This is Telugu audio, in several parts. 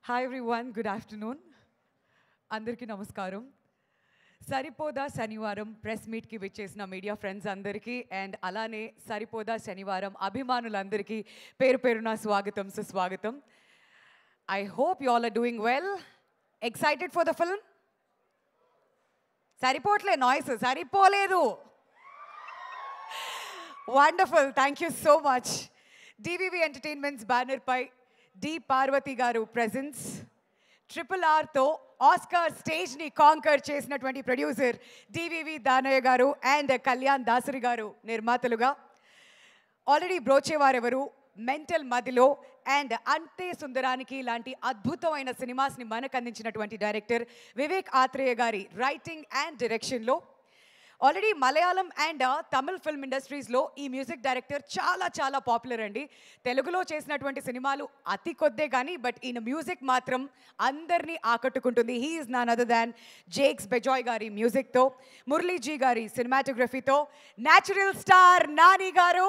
Hi everyone, good afternoon. అందరికీ నమస్కారం. సరిపోదా శనివారం ప్రెస్ మీట్కి విచ్చేసిన మీడియా ఫ్రెండ్స్ అందరికీ అండ్ అలానే సరిపోదా శనివారం అభిమానులందరికీ పేరు పేరున స్వాగతం, సుస్వాగతం. I hope you all are doing well. Excited for the film? సరిపోవట్లే, నాయిస్ సరిపోలేదు. Wonderful, thank you so much. DVV entertainments బ్యానర్పై డి పార్వతి గారు ప్రెజెన్స్, RRRతో ఆస్కార్ స్టేజ్ని కాంకర్ చేసినటువంటి ప్రొడ్యూసర్ డివివి దానయ్య గారు అండ్ కళ్యాణ్ దాసరి గారు నిర్మాతలుగా, already Brochevarevaru, mental Madilo and Ante Sundaraniki లాంటి అద్భుతమైన సినిమాస్ని మనకు అందించినటువంటి డైరెక్టర్ వివేక్ ఆత్రేయ గారి రైటింగ్ అండ్ డైరెక్షన్లో, already Malayalam and Tamil film ఇండస్ట్రీస్లో ఈ మ్యూజిక్ డైరెక్టర్ చాలా చాలా పాపులర్ అండి. తెలుగులో చేసినటువంటి సినిమాలు అతి కొద్దే కానీ బట్ ఈయన మ్యూజిక్ మాత్రం అందరినీ ఆకట్టుకుంటుంది. He is none other than Jakes Bejoy గారి మ్యూజిక్తో, మురళీజీ గారి సినిమాటోగ్రఫీతో, న్యాచురల్ స్టార్ నాని గారు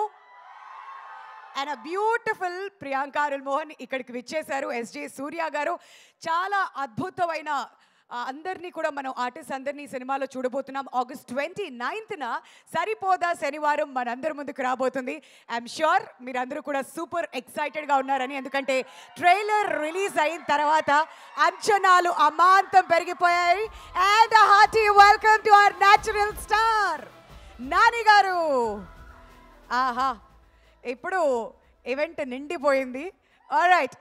and a beautiful Priyanka Arul Mohan ఇక్కడికి విచ్చేశారు. ఎస్జే సూర్య గారు. చాలా అద్భుతమైన అందరినీ కూడా మనం ఆర్టిస్ట్ అందరినీ సినిమాలో చూడబోతున్నాం. August 29న సరిపోదా శనివారం మనందరి ముందుకు రాబోతుంది. ఐఎమ్ ష్యూర్ మీరందరూ కూడా సూపర్ ఎక్సైటెడ్గా ఉన్నారని, ఎందుకంటే ట్రైలర్ రిలీజ్ అయిన తర్వాత అంచనాలు అమాంతం పెరిగిపోయాయి. And hearty welcome to our natural star Nani గారు. ఆహా, ఇప్పుడు ఈవెంట్ నిండిపోయింది. ఆల్రైట్,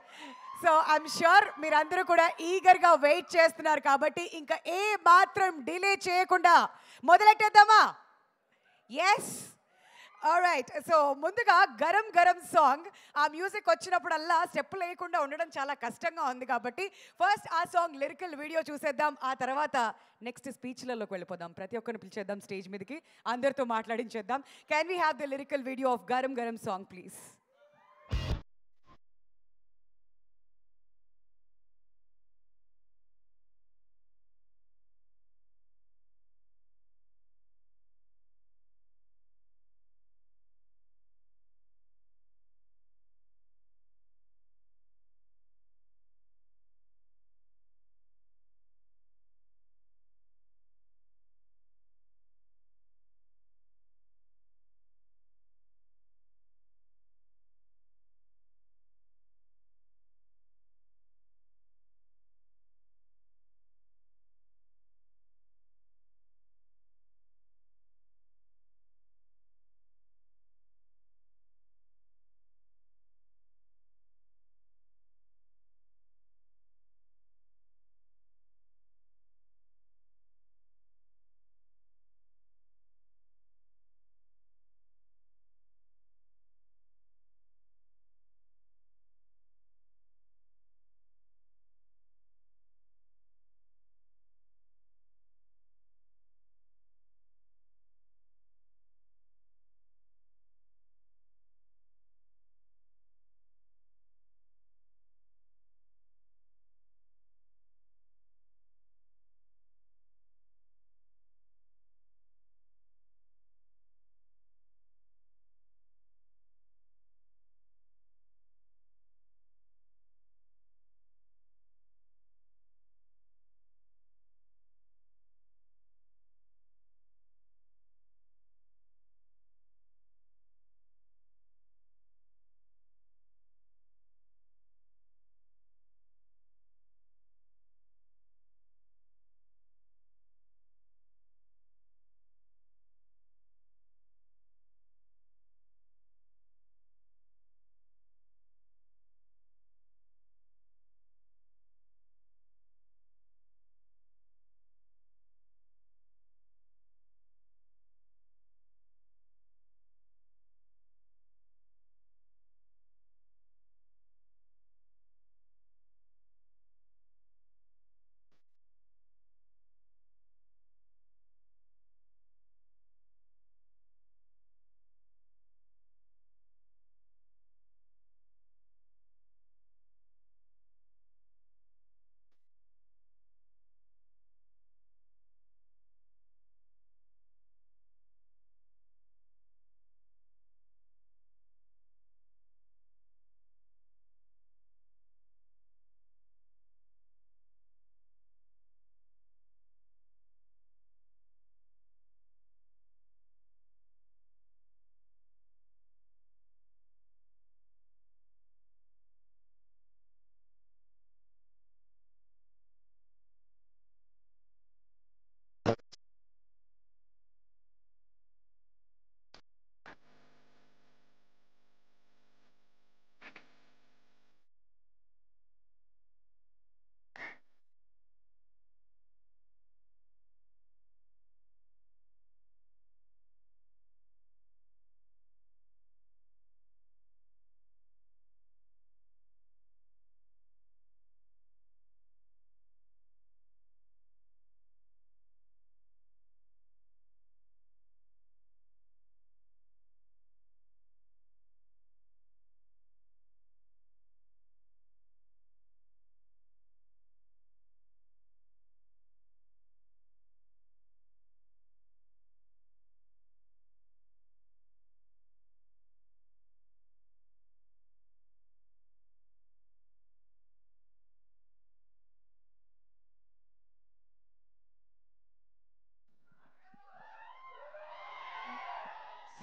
సో ఐఎమ్ ష్యూర్ మీరందరూ కూడా ఈగర్గా వెయిట్ చేస్తున్నారు కాబట్టి ఇంకా ఏ మాత్రం డిలే చేయకుండా మొదలెట్టేద్దామా? Yes, alright. సో ముందుగా గరం గరం సాంగ్, ఆ మ్యూజిక్ వచ్చినప్పుడల్లా స్టెప్ లేకుండా ఉండడం చాలా కష్టంగా ఉంది కాబట్టి ఫస్ట్ ఆ సాంగ్ లిరికల్ వీడియో చూసేద్దాం. ఆ తర్వాత నెక్స్ట్ స్పీచ్లలోకి వెళ్ళిపోదాం. ప్రతి ఒక్కరిని పిలిచేద్దాం స్టేజ్ మీదకి, అందరితో మాట్లాడించేద్దాం. Can we have the lyrical video of Garam Garam song please?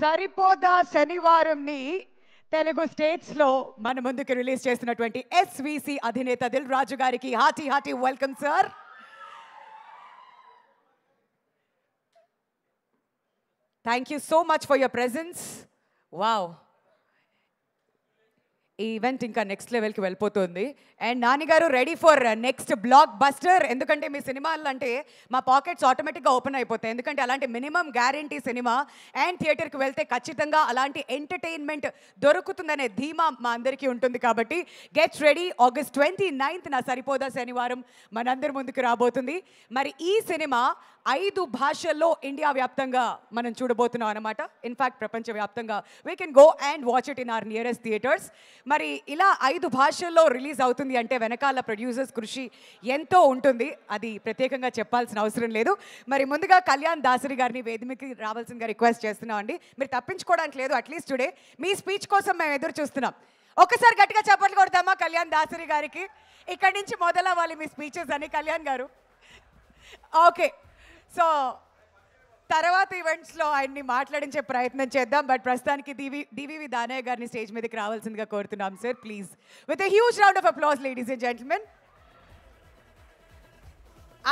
Saripodhaa శనివారంని తెలుగు స్టేట్స్ లో మన ముందుకు రిలీజ్ చేస్తున్నటువంటి ఎస్విసి అధినేత దిల్ రాజు గారికి hearty hearty welcome sir. Thank you so much for your presence. Wow, ఈ ఈవెంట్ ఇంకా నెక్స్ట్ లెవెల్కి వెళ్ళిపోతుంది. అండ్ నాన్నగారు ready for next block buster. ఎందుకంటే మీ సినిమాలు అంటే మా పాకెట్స్ ఆటోమేటిక్గా ఓపెన్ అయిపోతాయి. ఎందుకంటే అలాంటి మినిమం గ్యారంటీ సినిమా అండ్ థియేటర్కి వెళ్తే ఖచ్చితంగా అలాంటి ఎంటర్టైన్మెంట్ దొరుకుతుందనే ధీమా మా అందరికీ ఉంటుంది. కాబట్టి గెట్స్ రెడీ. August 29th నా సరిపోదా శనివారం మనందరి ముందుకు రాబోతుంది. మరి ఈ సినిమా 5 భాషల్లో ఇండియా వ్యాప్తంగా మనం చూడబోతున్నాం అనమాట. ఇన్ఫ్యాక్ట్ ప్రపంచవ్యాప్తంగా we can go and watch it in our nearest theatres. మరి ఇలా 5 భాషల్లో రిలీజ్ అవుతుంది అంటే వెనకాల ప్రొడ్యూసర్స్ కృషి ఎంతో ఉంటుంది. అది ప్రత్యేకంగా చెప్పాల్సిన అవసరం లేదు. మరి ముందుగా కళ్యాణ్ దాసరి గారిని వేదికకి రావాల్సిందిగా రిక్వెస్ట్ చేస్తున్నాం అండి. మీరు తప్పించుకోవడానికి లేదు. అట్లీస్ట్ టుడే మీ స్పీచ్ కోసం మేము ఎదురు చూస్తున్నాం. ఒక్కసారి గట్టిగా చప్పట్లు కొడతామా కళ్యాణ్ దాసరి గారికి? ఇక్కడి నుంచి మొదలవ్వాలి మీ స్పీచెస్ అని కళ్యాణ్ గారు. ఓకే, సో తర్వాత ఈవెంట్స్లో ఆయన్ని మాట్లాడించే ప్రయత్నం చేద్దాం. బట్ ప్రస్తుతానికి డివివి దానయ్య గారిని స్టేజ్ మీదకి రావాల్సిందిగా కోరుతున్నాం sir. Please with a huge round of applause ladies and gentlemen.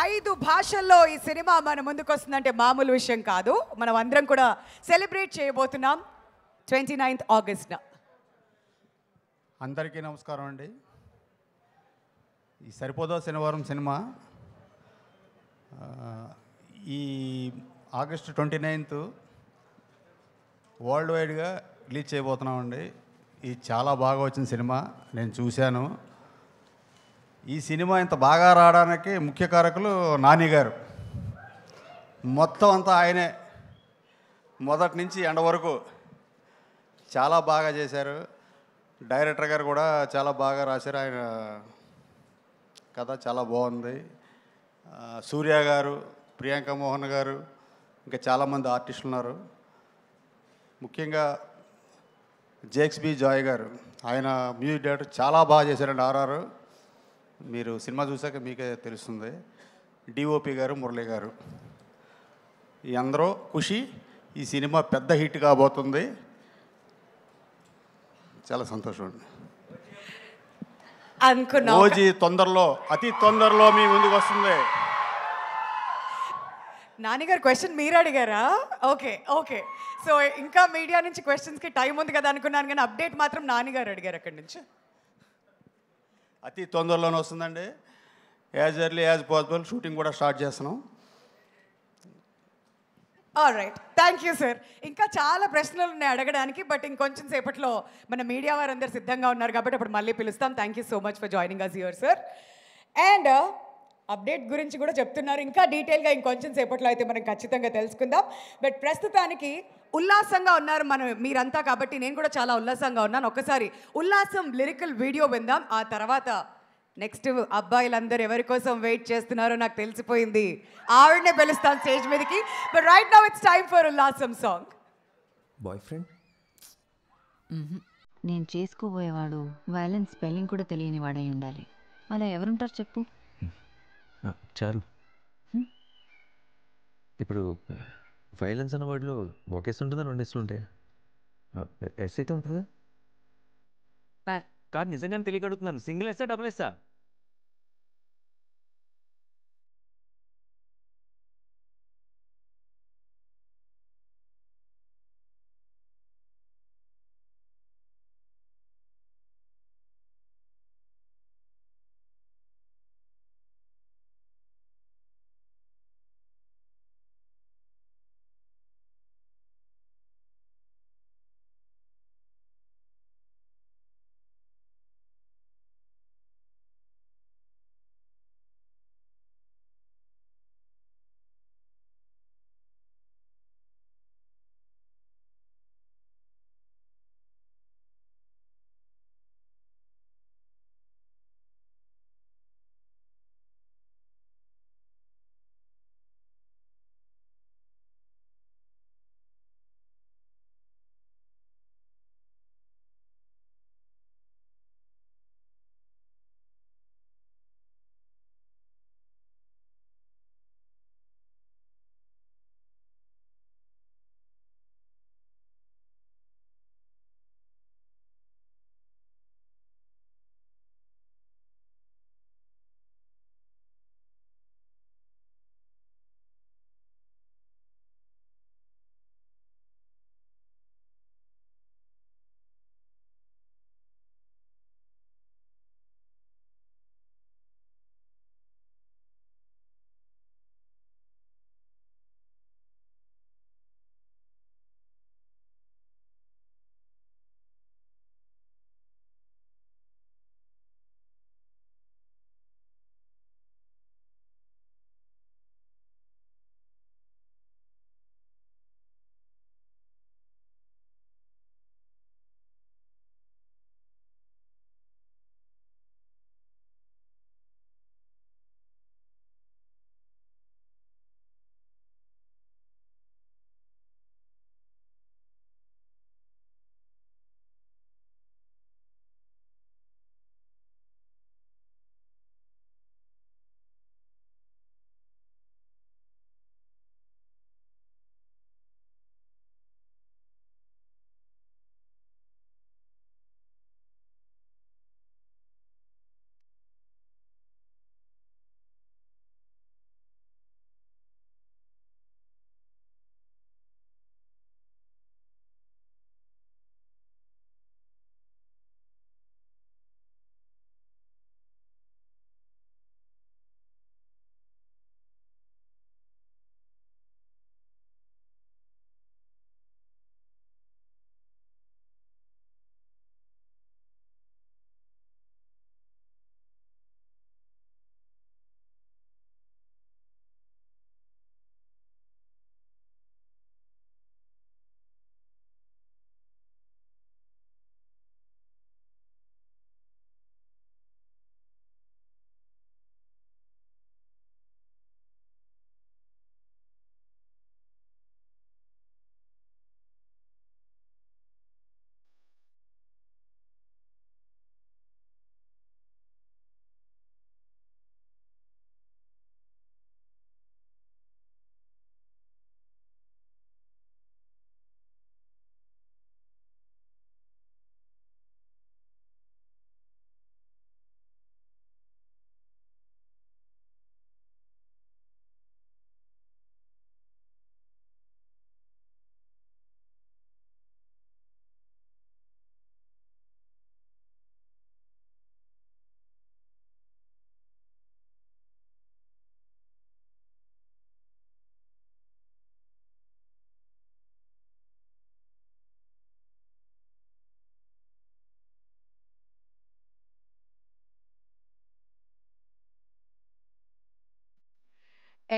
5 భాషల్లో ఈ సినిమా మన ముందుకు వస్తుందంటే మామూలు విషయం కాదు. మనం అందరం కూడా సెలబ్రేట్ చేయబోతున్నాం 29th August. అందరికీ నమస్కారం అండి. ఈ సరిపోదా శనివారం సినిమా ఈ August 29th వరల్డ్ వైడ్గా రిలీజ్ చేయబోతున్నామండి. ఇది చాలా బాగా వచ్చిన సినిమా, నేను చూశాను. ఈ సినిమా ఇంత బాగా రావడానికి ముఖ్య కారకులు నాని గారు. మొత్తం అంతా ఆయనే, మొదటి నుంచి ఎండ వరకు చాలా బాగా చేశారు. డైరెక్టర్ గారు కూడా చాలా బాగా రాశారు. ఆయన కథ చాలా బాగుంది. సూర్య గారు, ప్రియాంక మోహన్ గారు, ఇంకా చాలామంది ఆర్టిస్టులు ఉన్నారు. ముఖ్యంగా జేక్స్ బి జాయ్ గారు, ఆయన మ్యూజిక్ డైరెక్టర్ చాలా బాగా చేశారండి. ఆర్ఆర్ మీరు సినిమా చూసాక మీకే తెలుస్తుంది. డిఓపి గారు, మురళి గారు, ఈ అందరూ ఖుషి. ఈ సినిమా పెద్ద హిట్ కాబోతుంది. చాలా సంతోషం అండి. ఓజీ తొందరలో, అతి తొందరలో మీ ముందుకు వస్తుంది. నాన్నగారు క్వశ్చన్ మీరు అడిగారా? Okay okay. సో ఇంకా మీడియా నుంచి క్వశ్చన్స్కి టైం ఉంది కదా అనుకున్నాను, కానీ అప్డేట్ మాత్రం నాన్నగారు అడిగారు అక్కడి నుంచి. అతి తొందరలోనే వస్తుందండి. As early as possible shooting కూడా స్టార్ట్ చేస్తున్నాం. Alright, thank you sir. ఇంకా చాలా ప్రశ్నలు ఉన్నాయి అడగడానికి, బట్ ఇంకొంచెం సేపట్లో మన మీడియా వారందరూ సిద్ధంగా ఉన్నారు కాబట్టి అప్పుడు మళ్ళీ పిలుస్తాం. Thank you so much for joining us here sir. And update గురించి కూడా చెప్తున్నారు. ఇంకా డీటెయిల్గా ఇంకొంచెం సేపట్లో అయితే మనం ఖచ్చితంగా తెలుసుకుందాం. బట్ ప్రస్తుతానికి ఉల్లాసంగా ఉన్నారు మీరంతా, కాబట్టి నేను కూడా చాలా ఉల్లాసంగా ఉన్నాను. ఒక్కసారి ఉల్లాసం లిరికల్ వీడియో విందాం. ఆ తర్వాత నెక్స్ట్ అబ్బాయిలందరూ ఎవరి కోసం వెయిట్ చేస్తున్నారో నాకు తెలిసిపోయింది. ఆవిడనే పిలుస్తాను స్టేజ్ మీదకి. But right now it's time for ఉల్లాసం సాంగ్. బాయ్ ఫ్రెండ్ నేను చేసుకోబోయేవాడు వైలెన్స్ స్పెల్లింగ్ కూడా తెలియని వాడై ఉండాలి. అలా ఎవరుంటారు చెప్పు? చాలు. ఇప్పుడు వైలెన్స్ అన్న వర్డ్లో ఒక ఎస్ ఉంటుందా, 2 ఎస్లు ఉంటాయి? ఎస్ అయితే ఉంటుందా? కాదు, నిజంగానే తెలియగడుగుతున్నాను. సింగిల్ ఎస్సా, డబుల్ ఎస్సా?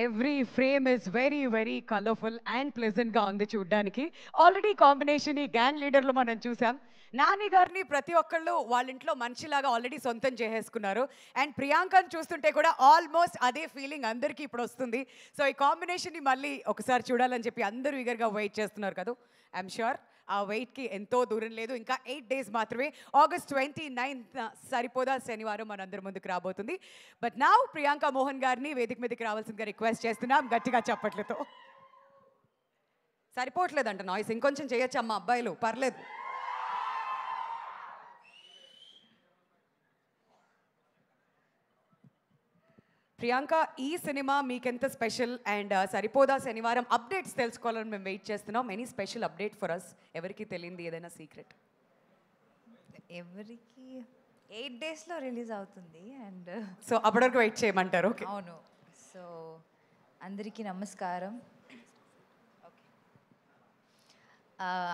Every frame is very very colourful and ప్లెజెంట్గా ఉంది చూడ్డానికి. ఆల్రెడీ కాంబినేషన్ ఈ గ్యాంగ్ లీడర్లో మనం చూసాం. నాని గారిని ప్రతి ఒక్కళ్ళు వాళ్ళ ఇంట్లో మనిషిలాగా ఆల్రెడీ సొంతం చేసేసుకున్నారు. అండ్ ప్రియాంకని చూస్తుంటే కూడా ఆల్మోస్ట్ అదే ఫీలింగ్ అందరికీ ఇప్పుడు వస్తుంది. సో ఈ కాంబినేషన్ని మళ్ళీ ఒకసారి చూడాలని చెప్పి అందరూ ఈగర్గా వెయిట్ చేస్తున్నారు కదా. ఐఎమ్ షూర్ ఆ వెయిట్కి ఎంతో దూరం లేదు. ఇంకా 8 days మాత్రమే. August 29th సరిపోదా శనివారం మనందరి ముందుకు రాబోతుంది. బట్ నా ప్రియాంక మోహన్ గారిని వేదిక మీదకి రావాల్సిందిగా రిక్వెస్ట్ చేస్తున్నాం గట్టిగా చప్పట్లతో. సరిపోవట్లేదంట నాయిస్, ఇంకొంచెం చేయొచ్చు అమ్మ అబ్బాయిలు, పర్లేదు. ప్రియాంక, ఈ సినిమా మీకెంత స్పెషల్ అండ్ సరిపోదా శనివారం అప్డేట్స్ తెలుసుకోవాలని మేము వెయిట్ చేస్తున్నాం. Any special update for us? ఎవరికి తెలియంది ఏదైనా సీక్రెట్? ఎవరికి 8 daysలో రిలీజ్ అవుతుంది అండ్ సో అప్పటి వరకు వెయిట్ చేయమంటారు. ఓకే, అవును. సో అందరికీ నమస్కారం.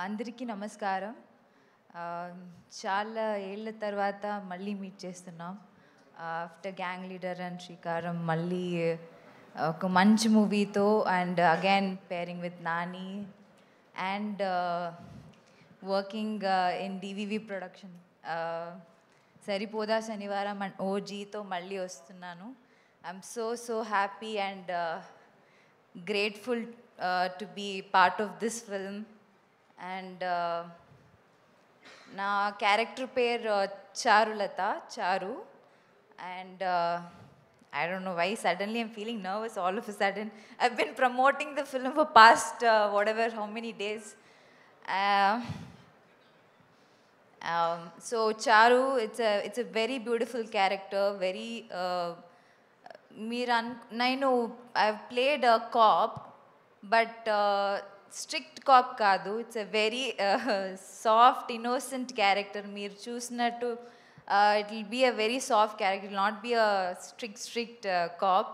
అందరికీ నమస్కారం. చాలా ఏళ్ళ తర్వాత మళ్ళీ మీట్ చేస్తున్నాం. ఆఫ్టర్ గ్యాంగ్ లీడర్ అండ్ శ్రీకారం మళ్ళీ ఒక మంచి మూవీతో and again pairing with Nani and working in DVV production. Saripodhaa Sanivaaram and ఓజీతో మళ్ళీ వస్తున్నాను. I'm so happy and grateful to be part of this film. And నా క్యారెక్టర్ పేరు చారులత, చారు. And I don't know why suddenly I'm feeling nervous all of a sudden. I've been promoting the film for past whatever how many days. So Charu, it's a very beautiful character. Very I know I've played a cop, but strict cop kaadu. It's a very soft, innocent character. Meer chusnattu. It will be a very soft character. It will not be a strict cop.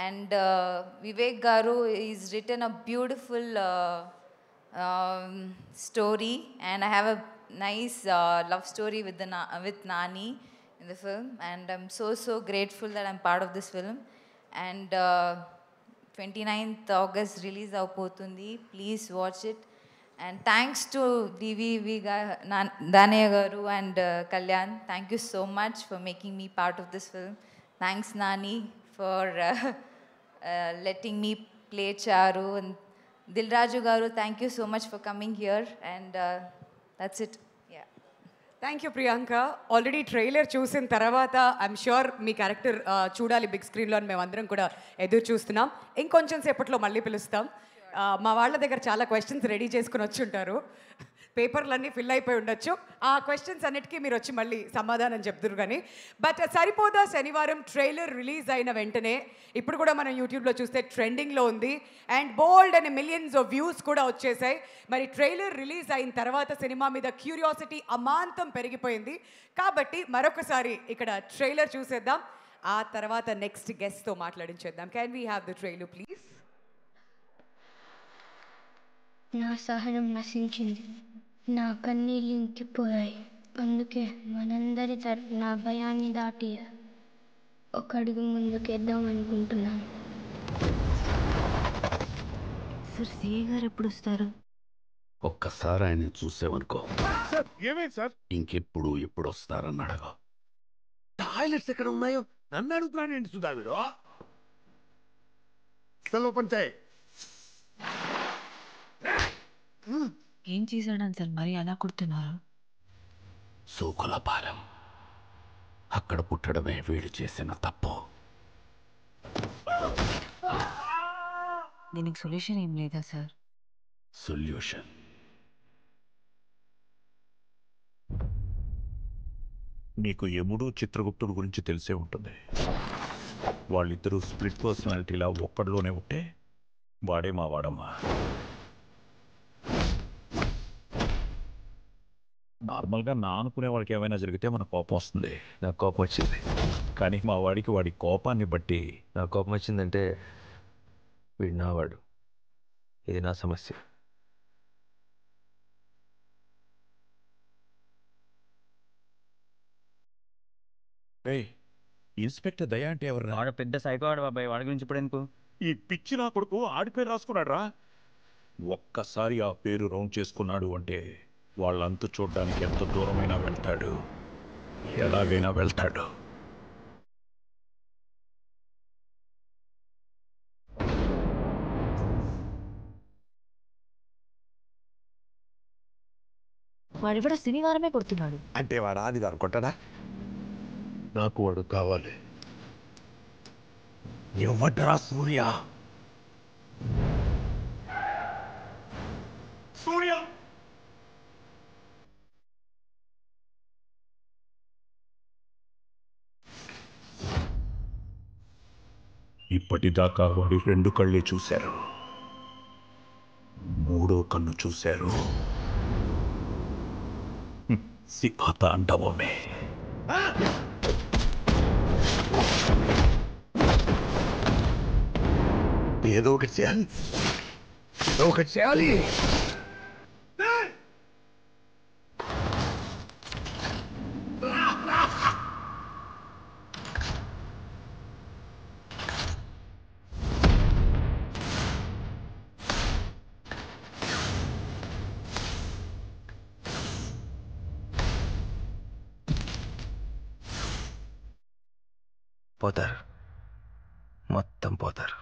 And Vivek Garu has written a beautiful story, and I have a nice love story with with Nani in the film. And I'm so grateful that I'm part of this film. And 29th August release avpotundi. Please watch it. And thanks to DVV Danaya Garu and Kalyan. Thank you so much for making me part of this film. Thanks Nani for letting me play Charu. And Dilraju Garu, thank you so much for coming here. And that's it. Yeah. Thank you Priyanka. Already trailer చూసిన తర్వాత ఐఎమ్ షూర్ మీ క్యారెక్టర్ చూడాలి బిగ్ స్క్రీన్లో అని మేమందరం కూడా ఎదురు చూస్తున్నాం. ఇంకొంచెం సేపట్లో మళ్ళీ పిలుస్తాం. మా వాళ్ళ దగ్గర చాలా క్వశ్చన్స్ రెడీ చేసుకుని వచ్చి ఉంటారు. పేపర్లన్నీ ఫిల్ అయిపోయి ఉండొచ్చు. ఆ క్వశ్చన్స్ అన్నిటికీ మీరు వచ్చి మళ్ళీ సమాధానం చెప్తురు కానీ. బట్ సరిపోదా శనివారం ట్రైలర్ రిలీజ్ అయిన వెంటనే ఇప్పుడు కూడా మనం యూట్యూబ్లో చూస్తే ట్రెండింగ్లో ఉంది. And bold and millions of views కూడా వచ్చేసాయి. మరి ట్రైలర్ రిలీజ్ అయిన తర్వాత సినిమా మీద క్యూరియాసిటీ అమాంతం పెరిగిపోయింది. కాబట్టి మరొకసారి ఇక్కడ ట్రైలర్ చూసేద్దాం. ఆ తర్వాత నెక్స్ట్ గెస్ట్తో మాట్లాడించేద్దాం. Can we have the trailer please? నా సహనం నశించింది, నా కన్నీళ్ళు ఇంకిపోయాయి. అందుకే మనందరి తరపున భయాన్ని దాటి ఒక అడుగు ముందుకేద్దాం అనుకుంటున్నాను. సార్ సిఏ గారు ఎప్పుడు వస్తారు? ఒక్కసారి ఆయన చూసామనుకో, ఏమైంది సార్? ఇంకెప్పుడు ఎప్పుడు వస్తారని అడగా. టాయిలెట్స్ ఎక్కడ ఉన్నాయో నన్ను అడుగుతున్నానండి సుధా మీరు. సెల్ ఓపెన్ చేయి. ఏం చేశాడని సార్ మరి అలా కుడుతున్నారు? సూకులపాలెం అక్కడ పుట్టడమే వీడు చేసిన తప్పు. దీనికి సొల్యూషన్ ఏం లేదా సార్? సొల్యూషన్ నీకు యముడు చిత్రగుప్తుడు గురించి తెలిసే ఉంటుంది. వాళ్ళిద్దరూ స్ప్లిట్ పర్సనాలిటీలా ఒక్కడిలోనే ఉంటే వాడే మా వాడమ్మా. నార్మల్గా నా అనుకునే వాడికి ఏమైనా జరిగితే మన కోపం వస్తుంది. నాకు కోపం వచ్చింది. కానీ మా వాడికి వాడి కోపాన్ని బట్టి నాకు కోపం వచ్చిందంటే వీడు నావాడు. ఇది నా సమస్య. ఇన్స్పెక్టర్ దయా అంటే ఎవరు? వాడు పెద్ద సైకో వాడు బాబాయ్, వాడి గురించి ఇప్పుడు ఎందుకు? ఈ పిచ్చి నా కొడుకు ఆడి పేరు రాసుకున్నాడు రా. ఒక్కసారి ఆ పేరు రౌండ్ చేసుకున్నాడు అంటే వాళ్ళంతా చూడడానికి ఎంత దూరమైనా వెళ్తాడు, ఎలాగైనా వెళ్తాడు. వాడివిడ శనివారమే కొడుతున్నాడు. అంటే వాడు ఆదివారం కొట్టడా? నాకు వాడు కావాలి. ఎవడ్రా సూర్య? సూర్య ఇప్పటిదాకా వాడి 2 కళ్ళే చూశారు, 3వ కన్ను చూశారు. శివతాండవమే. ఏదో ఒకటి చేయాలి, ఏదో ఒకటి చేయాలి. పోతారు, మొత్తం పోతారు.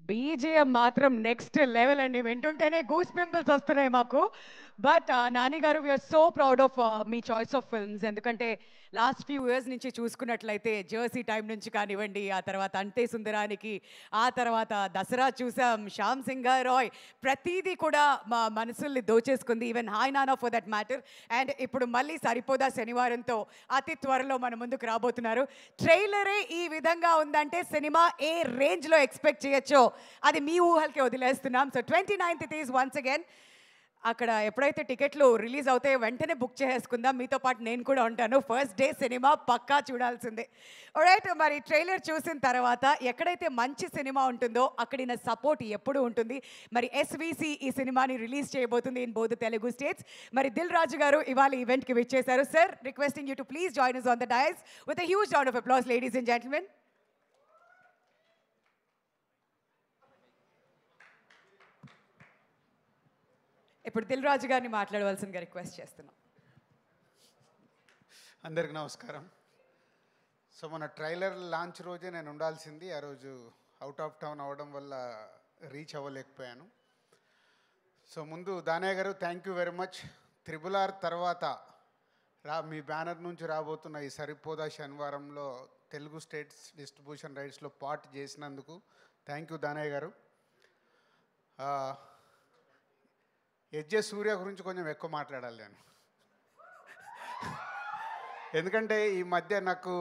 బీజిఎం మాత్రం నెక్స్ట్ లెవెల్ అండి. వింటుంటేనే గూస్ పింపుల్స్ వస్తున్నాయి మాకు. బట్ నాని గారు, వీఆర్ సో ప్రౌడ్ ఆఫ్ మీ చాయిస్ ఆఫ్ ఫిల్మ్స్. ఎందుకంటే లాస్ట్ ఫ్యూ ఇయర్స్ నుంచి చూసుకున్నట్లయితే జెర్సీ టైం నుంచి కానివ్వండి, ఆ తర్వాత అంటే సుందరానికి, ఆ తర్వాత దసరా చూసాం, శ్యామ్ సింగ్ రాయ్, ప్రతిదీ కూడా మా మనసుల్ని దోచేసుకుంది. ఈవెన్ హాయ్ నానా ఫర్ దట్ మ్యాటర్. అండ్ ఇప్పుడు మళ్ళీ సరిపోదా శనివారంతో అతి త్వరలో మన ముందుకు రాబోతున్నారు. ట్రైలరే ఈ విధంగా ఉందంటే సినిమా ఏ రేంజ్లో ఎక్స్పెక్ట్ చేయొచ్చో అది మీ ఊహలకే వదిలేస్తున్నాం. So 29th it is once again. అక్కడ ఎప్పుడైతే టికెట్లు రిలీజ్ అవుతాయో వెంటనే బుక్ చేసుకుందాం. మీతో పాటు నేను కూడా ఉంటాను. ఫస్ట్ డే సినిమా పక్కా చూడాల్సిందే. రైట్, మరి ట్రైలర్ చూసిన తర్వాత ఎక్కడైతే మంచి సినిమా ఉంటుందో అక్కడిన సపోర్ట్ ఎప్పుడు ఉంటుంది. మరి ఎస్విసి ఈ సినిమాని రిలీజ్ చేయబోతుంది ఇన్ బోత్ తెలుగు స్టేట్స్. మరి దిల్ రాజు గారు ఇవాళ ఈవెంట్కి విచ్చేశారు. Sir, requesting you to please join us on the dais with a huge round of applause, ladies and gentlemen. ఇప్పుడు దిల్ రాజు గారిని మాట్లాడవలసిందిగా రిక్వెస్ట్ చేస్తున్నాం. అందరికి నమస్కారం. సో మన ట్రైలర్ లాంచ్ రోజే నేను ఉండాల్సింది, ఆ రోజు అవుట్ ఆఫ్ టౌన్ అవ్వడం వల్ల రీచ్ అవ్వలేకపోయాను. సో ముందు దానయ్య గారు, thank you very much. RRR తర్వాత మీ బ్యానర్ నుంచి రాబోతున్న ఈ సరిపోదా శనివారంలో తెలుగు స్టేట్స్ డిస్ట్రిబ్యూషన్ రైట్స్లో పార్ట్ చేసినందుకు థ్యాంక్ యూ దానయ్య గారు. ఎస్జే సూర్య గురించి కొంచెం ఎక్కువ మాట్లాడాలి నేను, ఎందుకంటే ఈ మధ్య నాకు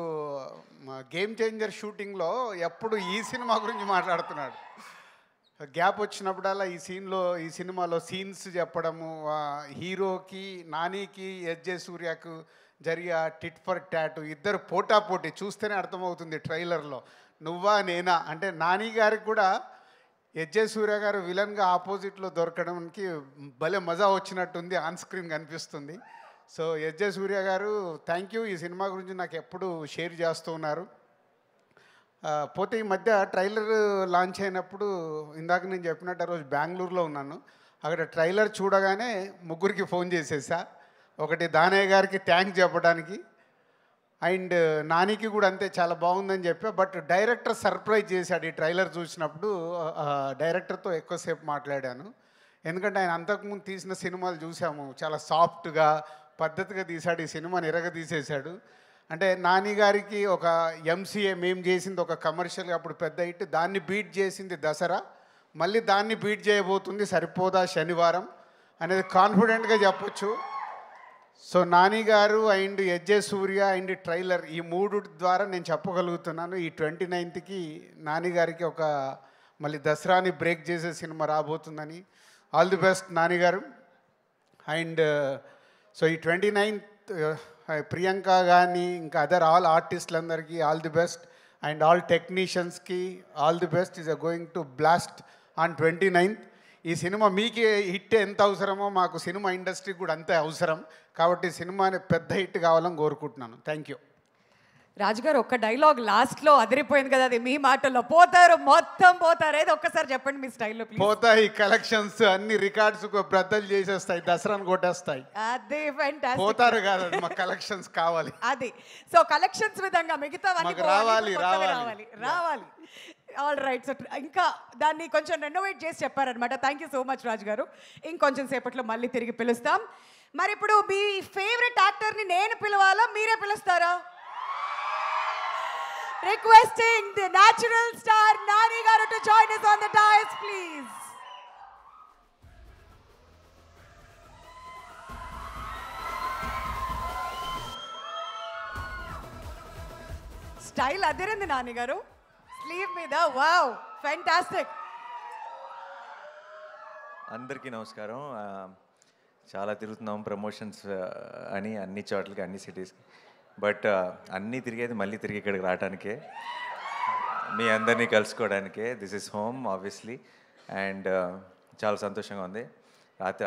గేమ్ చేంజర్ షూటింగ్లో ఎప్పుడు ఈ సినిమా గురించి మాట్లాడుతున్నాడు. గ్యాప్ వచ్చినప్పుడల్లా ఈ సినిమాలో సీన్స్ చెప్పడము, హీరోకి నానికి ఎస్జే సూర్యకు జరిగే టిట్ ఫర్ టాట్, ఇద్దరు పోటాపోటీ చూస్తేనే అర్థమవుతుంది ట్రైలర్లో. నువ్వా నేనా అంటే నాని గారికి కూడా ఎస్జే సూర్య గారు విలన్గా ఆపోజిట్లో దొరకడానికి భలే మజా వచ్చినట్టుంది, ఆన్ స్క్రీన్ కనిపిస్తుంది. సో ఎస్జే సూర్య గారు థ్యాంక్ యూ. ఈ సినిమా గురించి నాకు ఎప్పుడు షేర్ చేస్తూ ఉన్నారు. పోతే ఈ మధ్య ట్రైలర్ లాంచ్ అయినప్పుడు ఇందాక నేను చెప్పినట్టు ఆ రోజు బెంగళూరులో ఉన్నాను. అక్కడ ట్రైలర్ చూడగానే ముగ్గురికి ఫోన్ చేసేసా. ఒకటి దానయ్య గారికి థ్యాంక్స్ చెప్పడానికి, అండ్ నానికి కూడా అంతే, చాలా బాగుందని చెప్పా. బట్ డైరెక్టర్ సర్ప్రైజ్ చేశాడు. ఈ ట్రైలర్ చూసినప్పుడు డైరెక్టర్తో ఎక్కువసేపు మాట్లాడాను. ఎందుకంటే ఆయన అంతకుముందు తీసిన సినిమాలు చూసాము, చాలా సాఫ్ట్గా పద్ధతిగా తీశాడు. ఈ సినిమాని తీసేశాడు. అంటే నాని గారికి ఒక ఎంసీఏ మేము చేసింది ఒక కమర్షియల్గా అప్పుడు పెద్ద హిట్, దాన్ని బీట్ చేసింది దసరా, మళ్ళీ దాన్ని బీట్ చేయబోతుంది సరిపోదా శనివారం అనేది కాన్ఫిడెంట్గా చెప్పొచ్చు. సో నాని గారు and SJ Surya and trailer, ఈ మూడు ద్వారా నేను చెప్పగలుగుతున్నాను ఈ 29th నాని గారికి ఒక మళ్ళీ దసరాని బ్రేక్ చేసే సినిమా రాబోతుందని. ఆల్ ది బెస్ట్ నాని గారు. అండ్ సో ఈ 29th ప్రియాంక కానీ ఇంకా అదర్ ఆల్ ఆర్టిస్టులందరికీ all the best, and all టెక్నీషియన్స్కి all the best. Is going to blast on 29th. ఈ సినిమా మీకు హిట్ ఎంత అవసరమో మాకు సినిమా ఇండస్ట్రీకి కూడా అంతే అవసరం. కాబట్టి సినిమాని పెద్ద హిట్ కావాలని కోరుకుంటున్నాను. Thank you. రాజుగారు ఒక్క డైలాగ్ లాస్ట్లో అదిరిపోయింది కదా, అది మీ మాటల్లో. పోతారు, మొత్తం పోతారు. ఏదో ఒక్కసారి చెప్పండి మీ స్టైల్లో ప్లీజ్. పోతాయి కలెక్షన్స్, అన్ని రికార్డ్స్ బ్రద్దలు చేసేస్తాయి, దసరాను కొట్టేస్తాయి. అదే ఫ్యాంటాస్టిక్. పోతారు కాదు, మా కలెక్షన్స్ కావాలి. అది సో కలెక్షన్స్ విధంగా మిగతావన్నీ రావాలి. All right. సో ఇంకా దాన్ని కొంచెం రెనోవేట్ చేసి చెప్పారనమాట. థ్యాంక్ యూ సో మచ్ రాజు గారు. ఇంకొంచెం సేపట్లో మళ్ళీ తిరిగి పిలుస్తాం. మరి ఇప్పుడు మీ ఫేవరెట్ యాక్టర్ని నేను పిలవాలా, మీరే పిలుస్తారా? Requesting the natural star Nani Garu to join us on the dais, please. Style adirindi Nani Garu. Sleeve meeda, wow, fantastic. అందరికీ నమస్కారం. చాలా తిరుగుతున్నాం ప్రమోషన్స్ అని అన్ని చోట్లకి, అన్ని సిటీస్కి. బట్ అన్నీ తిరిగేది మళ్ళీ తిరిగి ఇక్కడికి రావడానికే, మీ అందరినీ కలుసుకోవడానికే. This is home obviously. And చాలా సంతోషంగా ఉంది.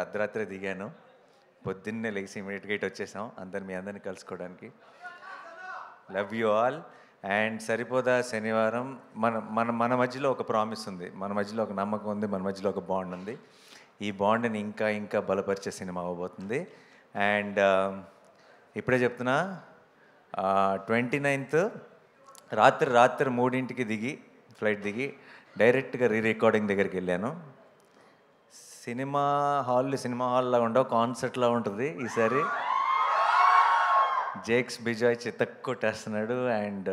అర్ధరాత్రి దిగాను, పొద్దున్నే లేచి ఇమీడియట్గా ఇటు వచ్చేసాం మీ అందరినీ కలుసుకోవడానికి. Love you all. అండ్ సరిపోదా శనివారం మన మధ్యలో ఒక ప్రామిస్ ఉంది, మన మధ్యలో ఒక నమ్మకం ఉంది, మన మధ్యలో ఒక బాండ్ ఉంది. ఈ బాండ్ని ఇంకా బలపరిచే సినిమా అవ్వబోతుంది. అండ్ ఇప్పుడే చెప్తున్నా, 29th రాత్రి 3ంటికి ఫ్లైట్ దిగి డైరెక్ట్గా రికార్డింగ్ దగ్గరికి వెళ్ళాను. సినిమా హాల్లా ఉండవు, కాన్సర్ట్లా ఉంటుంది ఈసారి. జేక్స్ బిజాయ్ చితక్కొట్టేస్తున్నాడు. అండ్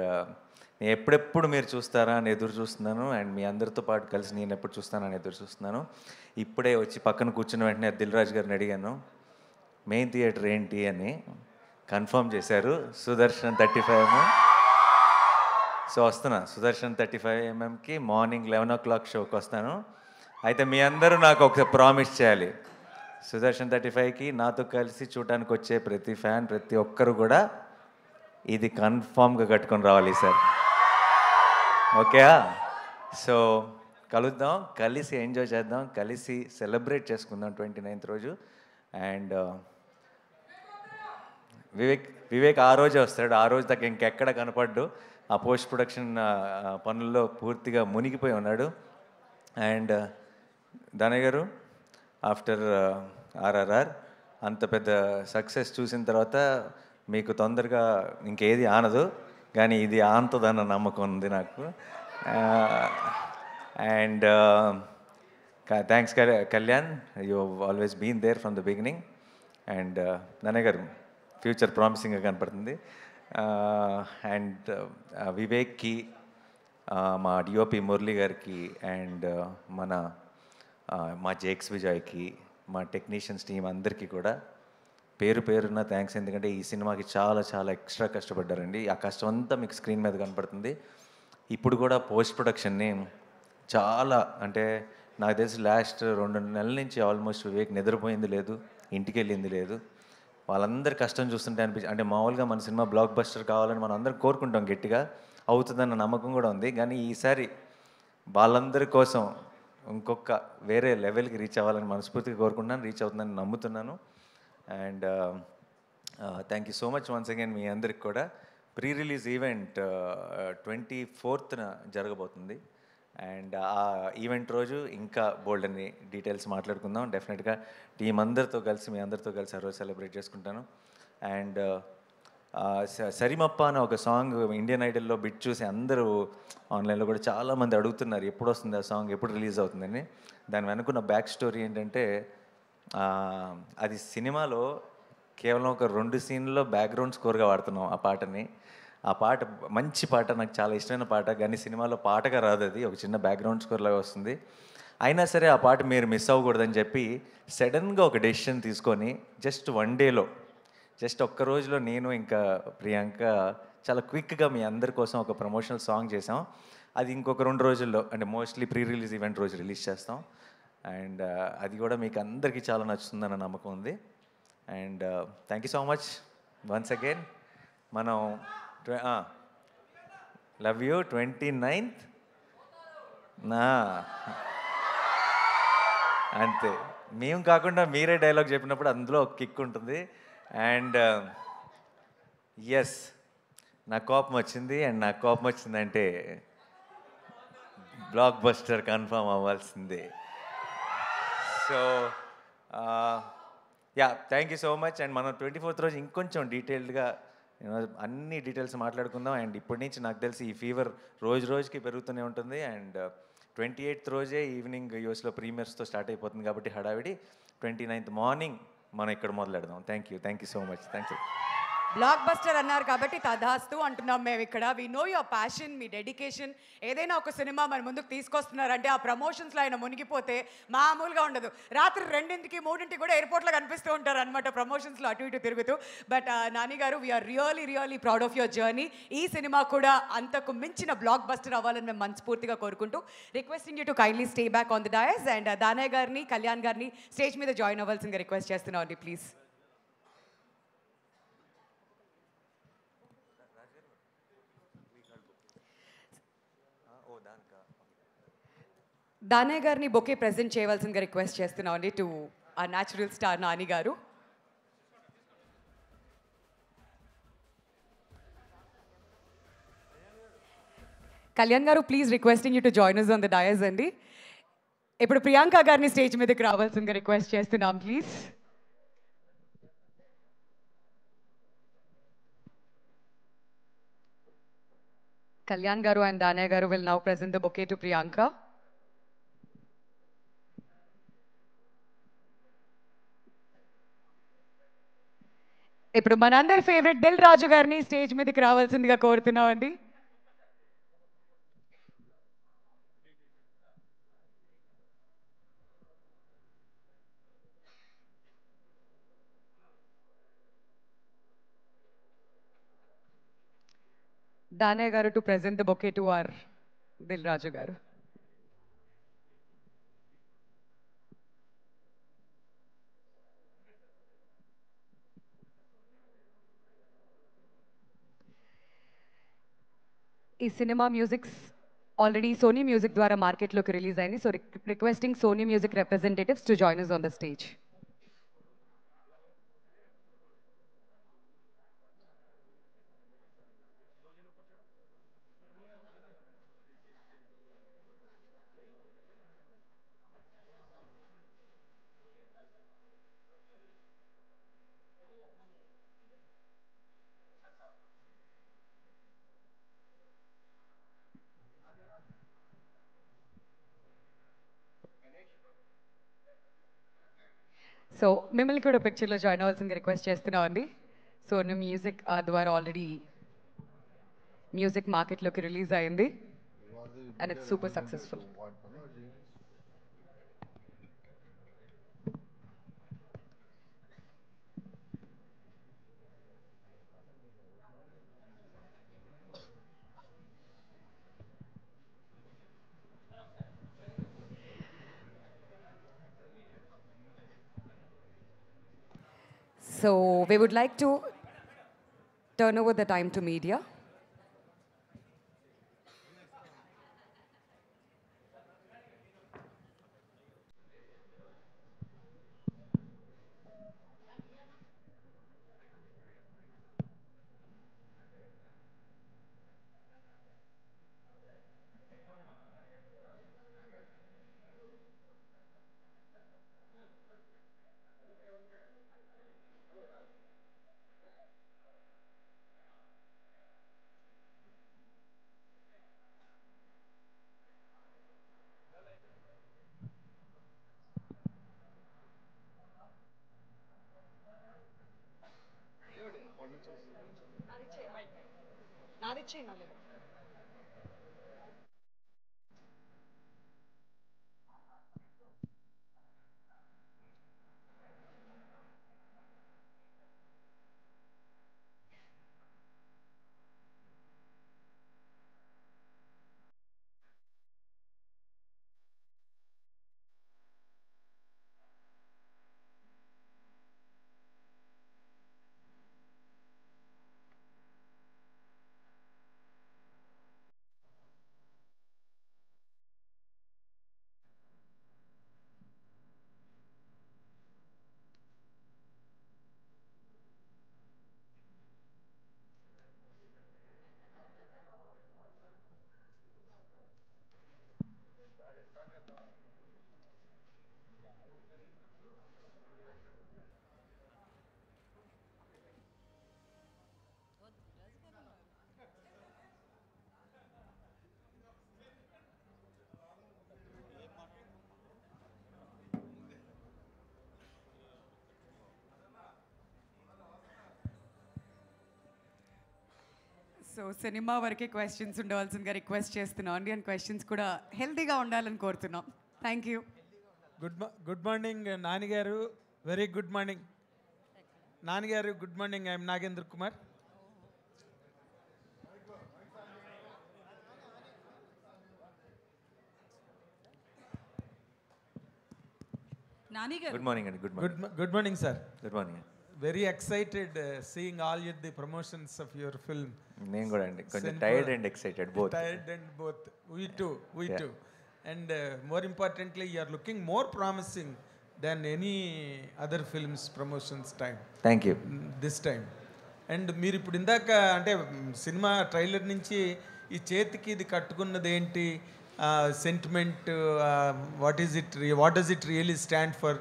నేను ఎప్పుడెప్పుడు మీరు చూస్తారా అని ఎదురు చూస్తున్నాను. అండ్ మీ అందరితో పాటు కలిసి నేను ఎప్పుడు చూస్తానని ఎదురు చూస్తున్నాను. ఇప్పుడే వచ్చి పక్కన కూర్చున్న వెంటనే దిల్ రాజు గారిని అడిగాను, మెయిన్ థియేటర్ ఏంటి అని. కన్ఫర్మ్ చేశారు, సుదర్శన్ 35mm. సో వస్తున్నా సుదర్శన్ 35mmకి మార్నింగ్ 11 o'clock షోకి వస్తాను. అయితే మీ అందరూ నాకు ఒక ప్రామిస్ చేయాలి, సుదర్శన్ 35కి నాతో కలిసి చూడడానికి వచ్చే ప్రతి ఫ్యాన్, ప్రతి ఒక్కరు కూడా ఇది కన్ఫామ్గా కట్టుకొని రావాలి సార్. ఓకే? సో కలుద్దాం, కలిసి ఎంజాయ్ చేద్దాం, కలిసి సెలబ్రేట్ చేసుకుందాం 29th రోజు. అండ్ వివేక్ ఆ రోజే వస్తాడు. ఆ రోజు దాకా ఇంకెక్కడ కనపడ్డు, ఆ పోస్ట్ ప్రొడక్షన్ పనుల్లో పూర్తిగా మునిగిపోయి ఉన్నాడు. అండ్ దానయ్య గారు, ఆఫ్టర్ RRR అంత పెద్ద సక్సెస్ చూసిన తర్వాత మీకు తొందరగా ఇంకేది ఆనదు, కానీ ఇది ఆనుతుందన్న నమ్మకం ఉంది నాకు. And thanks Kalyan, you always been there from the beginning. And Danayya గారు, ఫ్యూచర్ ప్రామిసింగ్గా కనపడుతుంది. అండ్ వివేక్కి, మా డిఓపి మురళి గారికి, అండ్ మా జేక్స్ విజయ్కి, మా టెక్నీషియన్స్ టీం అందరికీ కూడా పేరున థ్యాంక్స్. ఎందుకంటే ఈ సినిమాకి చాలా ఎక్స్ట్రా కష్టపడ్డారండి. ఆ కష్టం అంతా మీకు స్క్రీన్ మీద కనపడుతుంది. ఇప్పుడు కూడా పోస్ట్ ప్రొడక్షన్ని చాలా, అంటే నాకు తెలిసి లాస్ట్ 2 నెలల నుంచి ఆల్మోస్ట్ వివేక్ నిద్రపోయింది లేదు, ఇంటికి వెళ్ళింది లేదు. వాళ్ళందరి కష్టం చూస్తుంటే అంటే మామూలుగా మన సినిమా బ్లాక్ బస్టర్ కావాలని మనం అందరం కోరుకుంటాం, గట్టిగా అవుతుందన్న నమ్మకం కూడా ఉంది. కానీ ఈసారి వాళ్ళందరి కోసం ఇంకొక వేరే లెవెల్కి రీచ్ అవ్వాలని మనస్ఫూర్తిగా కోరుకుంటున్నాను, రీచ్ అవుతుందని నమ్ముతున్నాను. And thank you so much once again మీ అందరికి కూడా. ప్రీ రిలీజ్ ఈవెంట్ 24th జరగబోతుంది. అండ్ ఆ ఈవెంట్ రోజు ఇంకా బోల్డ్ అని డీటెయిల్స్ మాట్లాడుకుందాం. డెఫినెట్గా టీం అందరితో కలిసి, మీ అందరితో కలిసి ఆ రోజు సెలబ్రేట్ చేసుకుంటాను. అండ్ సరిమప్ప అనే ఒక సాంగ్ ఇండియన్ ఐడల్లో బిట్ చూసి అందరూ ఆన్లైన్లో కూడా చాలామంది అడుగుతున్నారు, ఎప్పుడు వస్తుంది ఆ సాంగ్, ఎప్పుడు రిలీజ్ అవుతుందని. దాని వెనుకున్న బ్యాక్ స్టోరీ ఏంటంటే, అది సినిమాలో కేవలం ఒక 2 సీన్లలో బ్యాక్గ్రౌండ్ స్కోర్గా వాడుతున్నాం ఆ పాటని. ఆ పాట మంచి పాట, నాకు చాలా ఇష్టమైన పాట, కానీ సినిమాలో పాటగా రాదు, అది ఒక చిన్న బ్యాక్గ్రౌండ్ స్కోర్ లాగా వస్తుంది. అయినా సరే ఆ పాట మీరు మిస్ అవ్వకూడదని చెప్పి సడన్గా ఒక డెసిషన్ తీసుకొని జస్ట్ 1 డేలో, జస్ట్ ఒక్క రోజులో నేను ఇంకా ప్రియాంక చాలా క్విక్గా మీ అందరి కోసం ఒక ప్రమోషనల్ సాంగ్ చేసాం. అది ఇంకొక 2 రోజుల్లో, అంటే మోస్ట్లీ ప్రీ రిలీజ్ ఈవెంట్ రోజు రిలీజ్ చేస్తాం. అండ్ అది కూడా మీకు అందరికీ చాలా నచ్చుతుందన్న నమ్మకం ఉంది. And thank you so much once again. మనం లవ్ యూ 29th అంతే. మేము కాకుండా మీరే డైలాగ్ చెప్పినప్పుడు అందులో ఒక కిక్ ఉంటుంది. అండ్ ఎస్, నాకు కోపం వచ్చింది. అండ్ నాకు కోపం వచ్చిందంటే బ్లాక్ బస్టర్ కన్ఫర్మ్ అవ్వాల్సిందే. So yeah, thank you so much. And మనం 24th రోజు ఇంకొంచెం డీటెయిల్డ్గా అన్ని డీటెయిల్స్ మాట్లాడుకుందాం. అండ్ ఇప్పటి నుంచి నాకు తెలిసి ఈ ఫీవర్ రోజు రోజుకి పెరుగుతూనే ఉంటుంది. అండ్ 28th రోజే ఈవినింగ్ యూఎస్లో ప్రీమియర్స్తో స్టార్ట్ అయిపోతుంది కాబట్టి హడావిడి. 29th మార్నింగ్ మనం ఇక్కడ మొదలెడదాం. Thank you so much. Thank you. Blockbuster అన్నారు కాబట్టి తదాస్తు అంటున్నాం మేము ఇక్కడ. వి నో యువర్ ప్యాషన్, మీ డెడికేషన్. ఏదైనా ఒక సినిమా మన ముందుకు తీసుకొస్తున్నారంటే ఆ ప్రమోషన్స్లో ఆయన మునిగిపోతే మామూలుగా ఉండదు. రాత్రి 2ంటికి 3ంటికి కూడా ఎయిర్పోర్ట్లో కనిపిస్తూ ఉంటారు అనమాట ప్రమోషన్స్లో అటు ఇటు తిరుగుతూ. బట్ నాని గారు, we are really proud of your journey. ఈ సినిమా కూడా అంతకు మించిన బ్లాక్ బస్టర్ అవ్వాలని మేము మనస్ఫూర్తిగా కోరుకుంటూ requesting you to kindly stay back on the dais. And Danayya గారిని, కళ్యాణ్ గారిని స్టేజ్ మీద జాయిన్ అవ్వాల్సిందిగా రిక్వెస్ట్ చేస్తున్నాం అండి, ప్లీజ్. దానయ్య గారిని బొకే ప్రెజెంట్ చేయవలసిందిగా రిక్వెస్ట్ చేస్తున్నాం అండి టు ఆ న్యాచురల్ స్టార్ నాని గారు. కళ్యాణ్ గారు, please requesting you to join us on the dais అండి. ఇప్పుడు ప్రియాంక గారిని స్టేజ్ మీదకి రావాల్సిందిగా రిక్వెస్ట్ చేస్తున్నాం ప్లీజ్. కళ్యాణ్ గారు అండ్ దానయ్య గారు will now present the bouquet to Priyanka. ఇప్పుడు మనందరి ఫేవరెట్ దిల్ రాజు గారిని స్టేజ్ మీదకి రావాల్సిందిగా కోరుతున్నాం అండి. దానయ్య గారు to present the bouquet to our Dil Raju గారు. ఈ సినిమా మ్యూజిక్స్ ఆల్రెడీ సోనీ మ్యూజిక్ ద్వారా మార్కెట్లోకి రిలీజ్ అయింది. So requesting Sony music representatives to join us on the stage. So మిమ్మల్ని కూడా పిక్చర్లో జాయిన్ అవ్వాల్సిందిగా రిక్వెస్ట్ చేస్తున్నాం అండి. సో మ్యూజిక్ ద్వారా ఆల్రెడీ మ్యూజిక్ మార్కెట్లోకి రిలీజ్ అయింది and it's super successful. So we would like to turn over the time to media. So సినిమా వరకే క్వశ్చన్స్ ఉండవలసిందిగా రిక్వెస్ట్ చేస్తున్నాం అండి, అండ్ క్వశ్చన్స్ కూడా హెల్తీగా ఉండాలని కోరుతున్నాం. Thank you. గుడ్ మార్నింగ్ నాన్నగారు. వెరీ గుడ్ మార్నింగ్ నాన్నగారు. Good morning. I'm Nagendra Kumar. Good morning అండి. Good morning sir. Good morning. Very excited seeing all at the promotions of your film. నేను కూడా అండి కొంచెం tired and excited both. Tired and both. We too. And more importantly, you are looking more promising than any other films promotions time. Thank you. This time. And మీరు ఇప్పుడు ఇందాక అంటే సినిమా ట్రైలర్ నుంచి ఈ చేతికి ఇది కట్టుకున్నది ఏంటి, sentiment, what does it really stand for?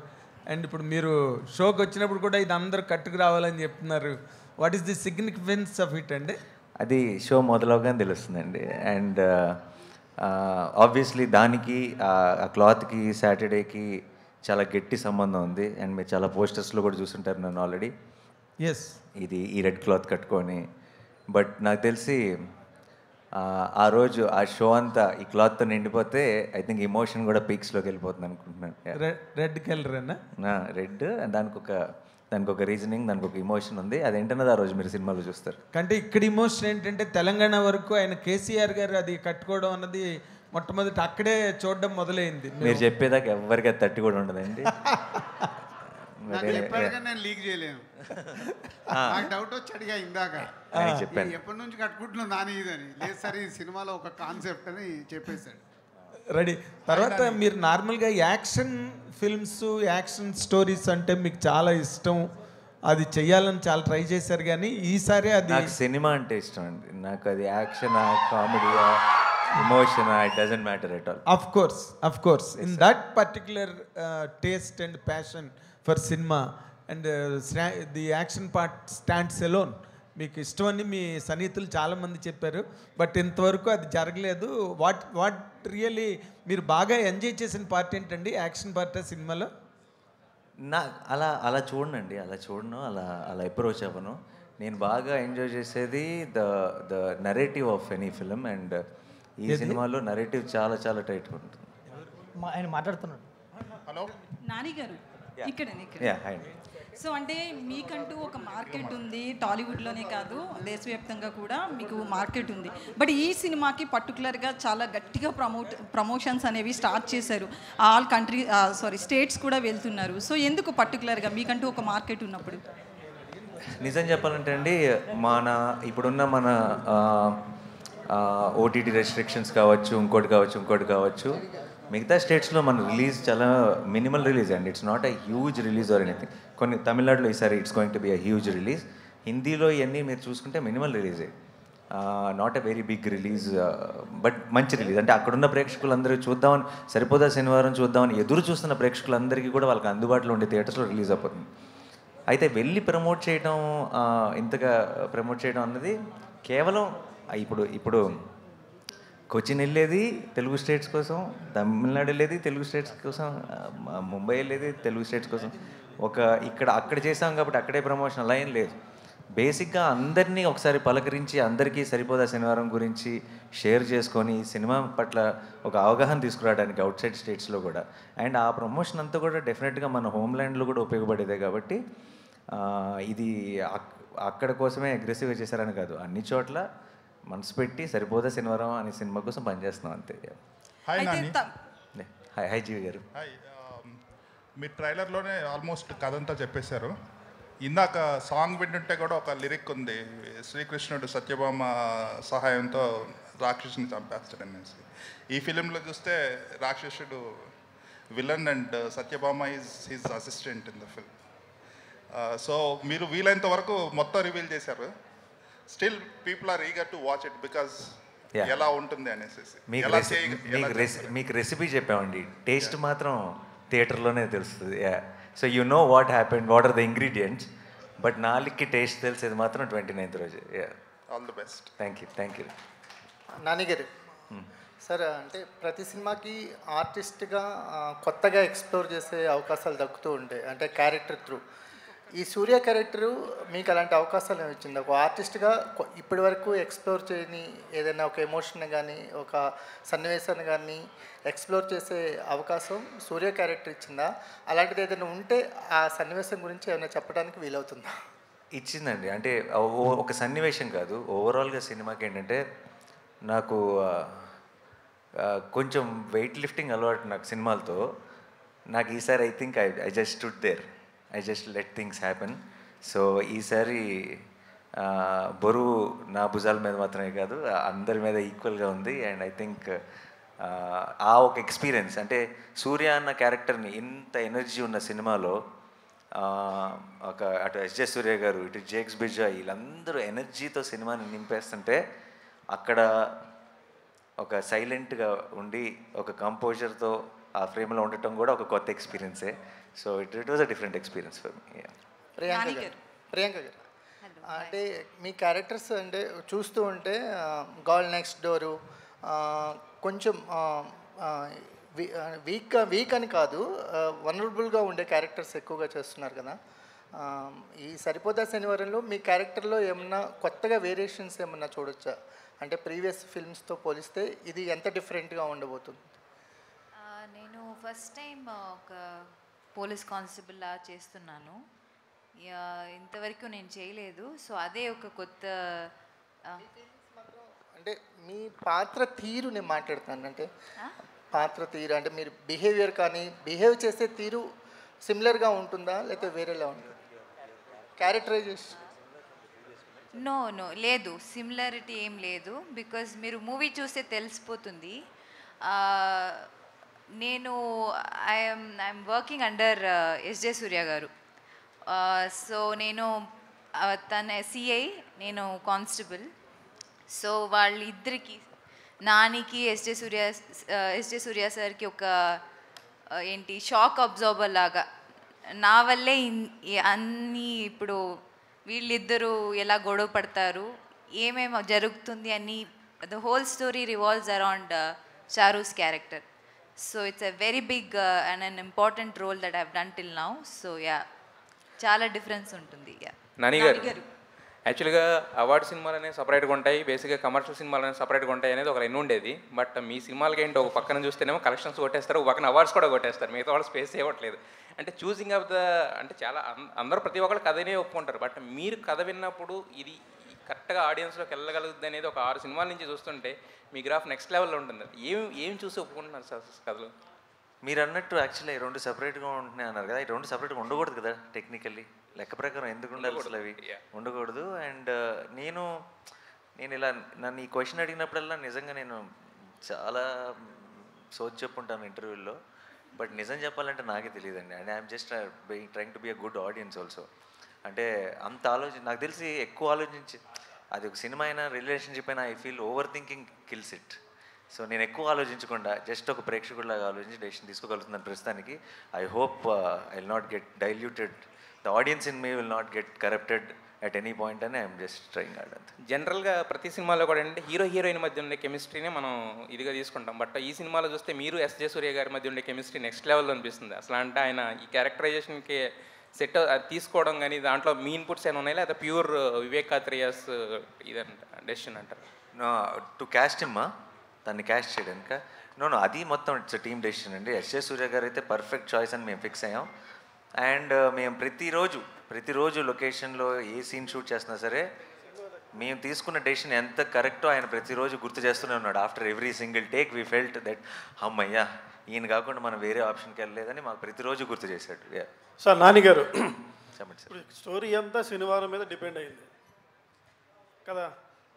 And ఇప్పుడు మీరు షోకి వచ్చినప్పుడు కూడా ఇది అందరూ కట్టుకు రావాలని చెప్తున్నారు. What is the significance of it అండి? అది షో మొదలవగానే తెలుస్తుందండి. అండ్ ఆబ్వియస్లీ దానికి ఆ క్లాత్కి సాటర్డేకి చాలా గట్టి సంబంధం ఉంది. అండ్ మీరు చాలా పోస్టర్స్లో కూడా చూసుంటారు నన్ను ఆల్రెడీ. ఎస్, ఇది ఈ రెడ్ క్లాత్ కట్టుకొని. బట్ నాకు తెలిసి ఆ రోజు ఆ షో అంతా ఈ క్లాత్తో నిండిపోతే ఐ థింక్ ఇమోషన్ కూడా పీక్స్లోకి వెళ్ళిపోతుంది అనుకుంటున్నాను. రెడ్ కలర్ అన్నా? రెడ్. దానికి ఒక రీజనింగ్, దానికి ఒక ఇమోషన్ ఉంది. అదేంటన్నది ఆ రోజు మీరు సినిమాలో చూస్తారు. అంటే ఇక్కడ ఇమోషన్ ఏంటంటే తెలంగాణ వరకు ఆయన కేసీఆర్ గారు అది కట్టుకోవడం అన్నది మొట్టమొదటి అక్కడే చూడడం మొదలైంది. మీరు చెప్పేదాకా ఎవరికి అది తట్టి కూడా ఉండదండి. నేను లీక్ చేయలేను. నాకు డౌట్ వచ్చి అడిగా ఇందాక, చెప్పాను ఎప్పటి నుంచి కట్టుకుంటున్నావు నాని ఇదని. లేదు సార్ ఈ సినిమాలో ఒక కాన్సెప్ట్ అని చెప్పేశాడు. రెడీ. తర్వాత మీరు నార్మల్గా యాక్షన్ ఫిల్మ్స్, యాక్షన్ స్టోరీస్ అంటే మీకు చాలా ఇష్టం, అది చెయ్యాలని చాలా ట్రై చేశారు. కానీ ఈసారి అది నాకు సినిమా అంటే ఇష్టం అండి. నాకు అది action, comedy, emotion, it doesn't matter at all. Of course. In that particular taste and passion for cinema and the action part stands alone. మీకు ఇష్టమని మీ సన్నిహితులు చాలామంది చెప్పారు, బట్ ఇంతవరకు అది జరగలేదు. వాట్ రియల్లీ మీరు బాగా ఎంజాయ్ చేసిన పార్ట్ ఏంటండి, యాక్షన్ పార్ట్ సినిమాలో? అలా చూడనండి, అలా అప్రోచ్ అవ్వను. నేను బాగా ఎంజాయ్ చేసేది the narrative of any film. And ఈ సినిమాలో నరేటివ్ చాలా చాలా టైట్గా ఉంటుంది. ఆయన మాట్లాడుతున్నాడు. హలో నాని గారు, ఇక్కడ సో అంటే మీకంటూ ఒక మార్కెట్ ఉంది, టాలీవుడ్లోనే కాదు దేశవ్యాప్తంగా కూడా మీకు మార్కెట్ ఉంది. బట్ ఈ సినిమాకి పర్టికులర్గా చాలా గట్టిగా ప్రమోషన్స్ అనేవి స్టార్ట్ చేశారు. ఆల్ స్టేట్స్ కూడా వెళ్తున్నారు. సో ఎందుకు పర్టికులర్గా మీకంటూ ఒక మార్కెట్ ఉన్నప్పుడు? నిజం చెప్పాలంటే అండి, ఇప్పుడున్న మన ఓటీటీ రెస్ట్రిక్షన్స్ కావచ్చు, ఇంకోటి కావచ్చు, మిగతా స్టేట్స్లో మన రిలీజ్ చాలా మినిమల్ రిలీజ్ అండి. It's not a huge release or anything. కొన్ని తమిళనాడులో ఈసారి it's going to be a huge release. హిందీలో ఇవన్నీ మీరు చూసుకుంటే మినిమల్ రిలీజే, not a very big release, but మంచి రిలీజ్. అంటే అక్కడున్న ప్రేక్షకులందరూ చూద్దామని, సరిపోదా శనివారం చూద్దామని ఎదురు చూస్తున్న ప్రేక్షకులందరికీ కూడా వాళ్ళకి అందుబాటులో ఉండే థియేటర్స్లో రిలీజ్ అయిపోతుంది. అయితే వెళ్ళి ఇంతగా ప్రమోట్ చేయడం అన్నది కేవలం ఇప్పుడు కొచ్చిన్ వెళ్ళేది తెలుగు స్టేట్స్ కోసం, తమిళనాడు వెళ్ళేది తెలుగు స్టేట్స్ కోసం, ముంబై వెళ్ళేది తెలుగు స్టేట్స్ కోసం. అక్కడ చేసాం కాబట్టి అక్కడే ప్రమోషన్ అలా ఏం లేదు. బేసిక్గా అందరినీ ఒకసారి పలకరించి, అందరికీ సరిపోదా శనివారం గురించి షేర్ చేసుకొని సినిమా పట్ల ఒక అవగాహన తీసుకురావడానికి అవుట్ సైడ్ స్టేట్స్లో కూడా. అండ్ ఆ ప్రమోషన్ అంతా కూడా డెఫినెట్గా మన హోమ్ల్యాండ్లో కూడా ఉపయోగపడేదే. కాబట్టి ఇది అక్కడ కోసమే అగ్రెసివ్గా చేశారని కాదు, అన్ని చోట్ల మనసు పెట్టి సరిపోదా శనివారం అనే సినిమా కోసం పనిచేస్తున్నాం అంతే. హాయ్ జీవి గారు. హాయ్. మీ ట్రైలర్లోనే ఆల్మోస్ట్ కథ అంతా చెప్పేశారు. ఇందాక సాంగ్ వింటుంటే కూడా ఒక లిరిక్ ఉంది, శ్రీకృష్ణుడు సత్యభామ సహాయంతో రాక్షసుని చంపేస్తాడనేసి. ఈ ఫిలింలో చూస్తే రాక్షసుడు villain and Satyabhama is his assistant in the film. So మీరు వీలైనంత వరకు మొత్తం రివీల్ చేశారు. Still people are eager to watch it because ఎలా ఉంటుంది అనేసి. మీకు రెసిపీ చెప్పామండి, టేస్ట్ మాత్రం థియేటర్లోనే తెలుస్తుంది. So you know what happened, what are the ingredients, but నాలుగుకి టేస్ట్ తెలిసేది మాత్రం 29th రోజు. All the best. Thank you. Nani గారు, సార్ అంటే ప్రతి సినిమాకి ఆర్టిస్ట్గా కొత్తగా ఎక్స్ప్లోర్ చేసే అవకాశాలు దక్కుతూ ఉంటాయి, అంటే క్యారెక్టర్ త్రూ. ఈ సూర్య క్యారెక్టరు మీకు అలాంటి అవకాశాలు ఏమి ఒక ఆర్టిస్ట్గా ఇప్పటి వరకు ఎక్స్ప్లోర్ చేయని ఏదైనా ఒక ఎమోషన్ కానీ ఒక సన్నివేశాన్ని కానీ ఎక్స్ప్లోర్ చేసే అవకాశం సూర్య క్యారెక్టర్ ఇచ్చిందా? అలాంటిది ఏదైనా ఉంటే ఆ సన్నివేశం గురించి ఏమైనా చెప్పడానికి వీలవుతుందా? ఇచ్చిందండి. అంటే ఒక సన్నివేశం కాదు, ఓవరాల్గా సినిమాకి ఏంటంటే నాకు కొంచెం వెయిట్ లిఫ్టింగ్ అలవాటు నాకు సినిమాలతో. నాకు ఈసారి I think I just stood there, I just let things happen. So ఈసారి బరువు నా భుజాల మీద మాత్రమే కాదు, అందరి మీద ఈక్వల్గా ఉంది. అండ్ ఐ థింక్ ఆ ఒక ఎక్స్పీరియన్స్, అంటే సూర్య అన్న క్యారెక్టర్ని ఇంత ఎనర్జీ ఉన్న సినిమాలో ఒక అటు ఎస్జే సూర్య గారు, ఇటు జేక్స్ బిజా, వీళ్ళందరూ ఎనర్జీతో సినిమాని నింపేస్తుంటే అక్కడ ఒక సైలెంట్గా ఉండి ఒక కంపోజర్తో ఆ ఫ్రేమ్లో ఉండటం కూడా ఒక కొత్త ఎక్స్పీరియన్సే. So it was a different experience for me. Priyanka గారు అంటే మీ క్యారెక్టర్స్ అంటే చూస్తూ ఉంటే గర్ల్ నెక్స్ట్ డోరు కొంచెం వీక్ అని కాదు, వనరబుల్గా ఉండే క్యారెక్టర్స్ ఎక్కువగా చేస్తున్నారు కదా. ఈ సరిపోదా శనివారంలో మీ క్యారెక్టర్లో ఏమన్నా కొత్తగా వేరియేషన్స్ ఏమన్నా చూడొచ్చా? అంటే ప్రీవియస్ ఫిల్మ్స్తో పోలిస్తే ఇది ఎంత డిఫరెంట్గా ఉండబోతుంది? నేను ఫస్ట్ టైం ఒక పోలీస్ కానిస్టేబుల్లా చేస్తున్నాను, ఇంతవరకు నేను చేయలేదు. సో అదే ఒక కొత్త అంటే మీ పాత్ర తీరు నేను మాట్లాడుతాను. అంటే పాత్ర తీరు అంటే మీరు బిహేవియర్ కానీ బిహేవ్ చేసే తీరు సిమిలర్గా ఉంటుందా లేకపోతే వేరేలా ఉంటుంది? క్యారెక్టరైజేషన్ నో లేదు, సిమిలారిటీ ఏం లేదు. బికాజ్ మీరు మూవీ చూస్తే తెలిసిపోతుంది. నేను I'm working under SJ Suryah గారు. సో నేను తన సిఐ, నేను కానిస్టేబుల్. సో వాళ్ళిద్దరికి, నానికి ఎస్జే సూర్య సార్కి ఒక ఏంటి షాక్ అబ్జార్బర్ లాగా నా వల్లే అన్నీ ఇప్పుడు వీళ్ళిద్దరూ ఎలా గొడవ పడతారు, ఏమేమి జరుగుతుంది అని the whole story revolves around Charu's character. So it's a very big and an important role that I've done till now. So yeah, చాలా డిఫరెన్స్ ఉంటుంది. నాని గారు, యాక్చువల్గా అవార్డు సినిమాలు అనేవి సపరేట్గా ఉంటాయి, బేసిక్గా కమర్షియల్ సినిమాలు అనేవి సపరేట్గా ఉంటాయి అనేది ఒక ఎన్ని ఉండేది. బట్ మీ సినిమాలకి ఏంటి, ఒక పక్కన చూస్తేనేమో కలెక్షన్స్ కొట్టేస్తారు, ఒక పక్కన అవార్డ్స్ కూడా కొట్టేస్తారు, మిగతా వాళ్ళు స్పేస్ ఇవ్వట్లేదు. అంటే చూసింగ్ ఆఫ్ ద, అంటే చాలా అందరూ ప్రతి ఒక్కరు కథనే ఒప్పుకుంటారు. బట్ మీరు కథ విన్నప్పుడు ఇది కరెక్ట్గా ఆడియన్స్లోకి వెళ్ళగలుగుతుంది అనేది ఒక 6 సినిమాల నుంచి చూస్తుంటే మీ గ్రాఫ్ నెక్స్ట్ లెవెల్లో ఉంటుంది. ఏం చూసి ఒప్పుకుంటున్నారు సార్ కథలు? మీరు అన్నట్టు యాక్చువల్లీ ఈ 2 సపరేట్గా ఉంటున్నాయి అన్నారు కదా, ఈ 2 సపరేట్గా ఉండకూడదు కదా టెక్నికల్లీ, లెక్క ప్రకారం ఎందుకు ఉండాలి అసలు? అవి ఉండకూడదు. అండ్ నేను ఇలా నన్ను ఈ క్వశ్చన్ అడిగినప్పుడల్లా నిజంగా నేను చాలా సోచ్ చెప్పుంటాను ఇంటర్వ్యూల్లో. బట్ నిజం చెప్పాలంటే నాకే తెలియదండి. And I'm just trying to be a good audience also. అంటే అంత నాకు తెలిసి ఎక్కువ ఆలోచించి, అది ఒక సినిమా అయినా రిలేషన్షిప్ అయినా, I feel over thinking kills it. So నేను ఎక్కువ ఆలోచించకుండా జస్ట్ ఒక ప్రేక్షకుడిలాగా ఆలోచించి డెసిషన్ తీసుకోగలుగుతున్నాను ప్రస్తుతానికి. I hope I will not get diluted, the audience in me will not get corrupted at any point అని ఐఎమ్ జస్ట్ ట్రైంగ్ హార్డ్. అంతే. జనరల్గా ప్రతి సినిమాలో కూడా అంటే హీరోయిన్ మధ్య ఉండే కెమిస్ట్రీనే మనం ఇదిగా తీసుకుంటాం. బట్ ఈ సినిమాలో చూస్తే మీరు ఎస్జే సూర్య గారి మధ్య ఉండే కెమిస్ట్రీ నెక్స్ట్ లెవెల్లో అనిపిస్తుంది. అసలు అంటే ఆయన ఈ క్యారెక్టరైజేషన్కి సెట్ తీసుకోవడం కానీ దాంట్లో మీ ఇన్పుట్స్ ఏమైనా ఉన్నాయి, లేదా ప్యూర్ వివేక్ కాత్రియాస్ ఇదంట డెసిషన్ అంటారు? టు క్యాస్ట్ హిమ్మా, దాన్ని క్యాస్ట్ చేయడానికి నో అది మొత్తం ఇట్స్ టీమ్ డెసిషన్ అండి. ఎస్జే సూర్య గారు అయితే పర్ఫెక్ట్ చాయిస్ అని మేము ఫిక్స్ అయ్యాం. అండ్ మేము ప్రతిరోజు లొకేషన్లో ఏ సీన్ షూట్ చేస్తున్నా సరే మేము తీసుకున్న డెసిషన్ ఎంత కరెక్టో ఆయన ప్రతిరోజు గుర్తు చేస్తూనే ఉన్నాడు. After every single take we felt that అమ్మయ్యా ఈయన కాకుండా మనం వేరే ఆప్షన్కి వెళ్ళలేదని మాకు ప్రతిరోజు గుర్తు చేశాడు. సార్ నాని గారు, చెప్పండి సార్. స్టోరీ అంతా శనివారం మీద డిపెండ్ అయింది కదా.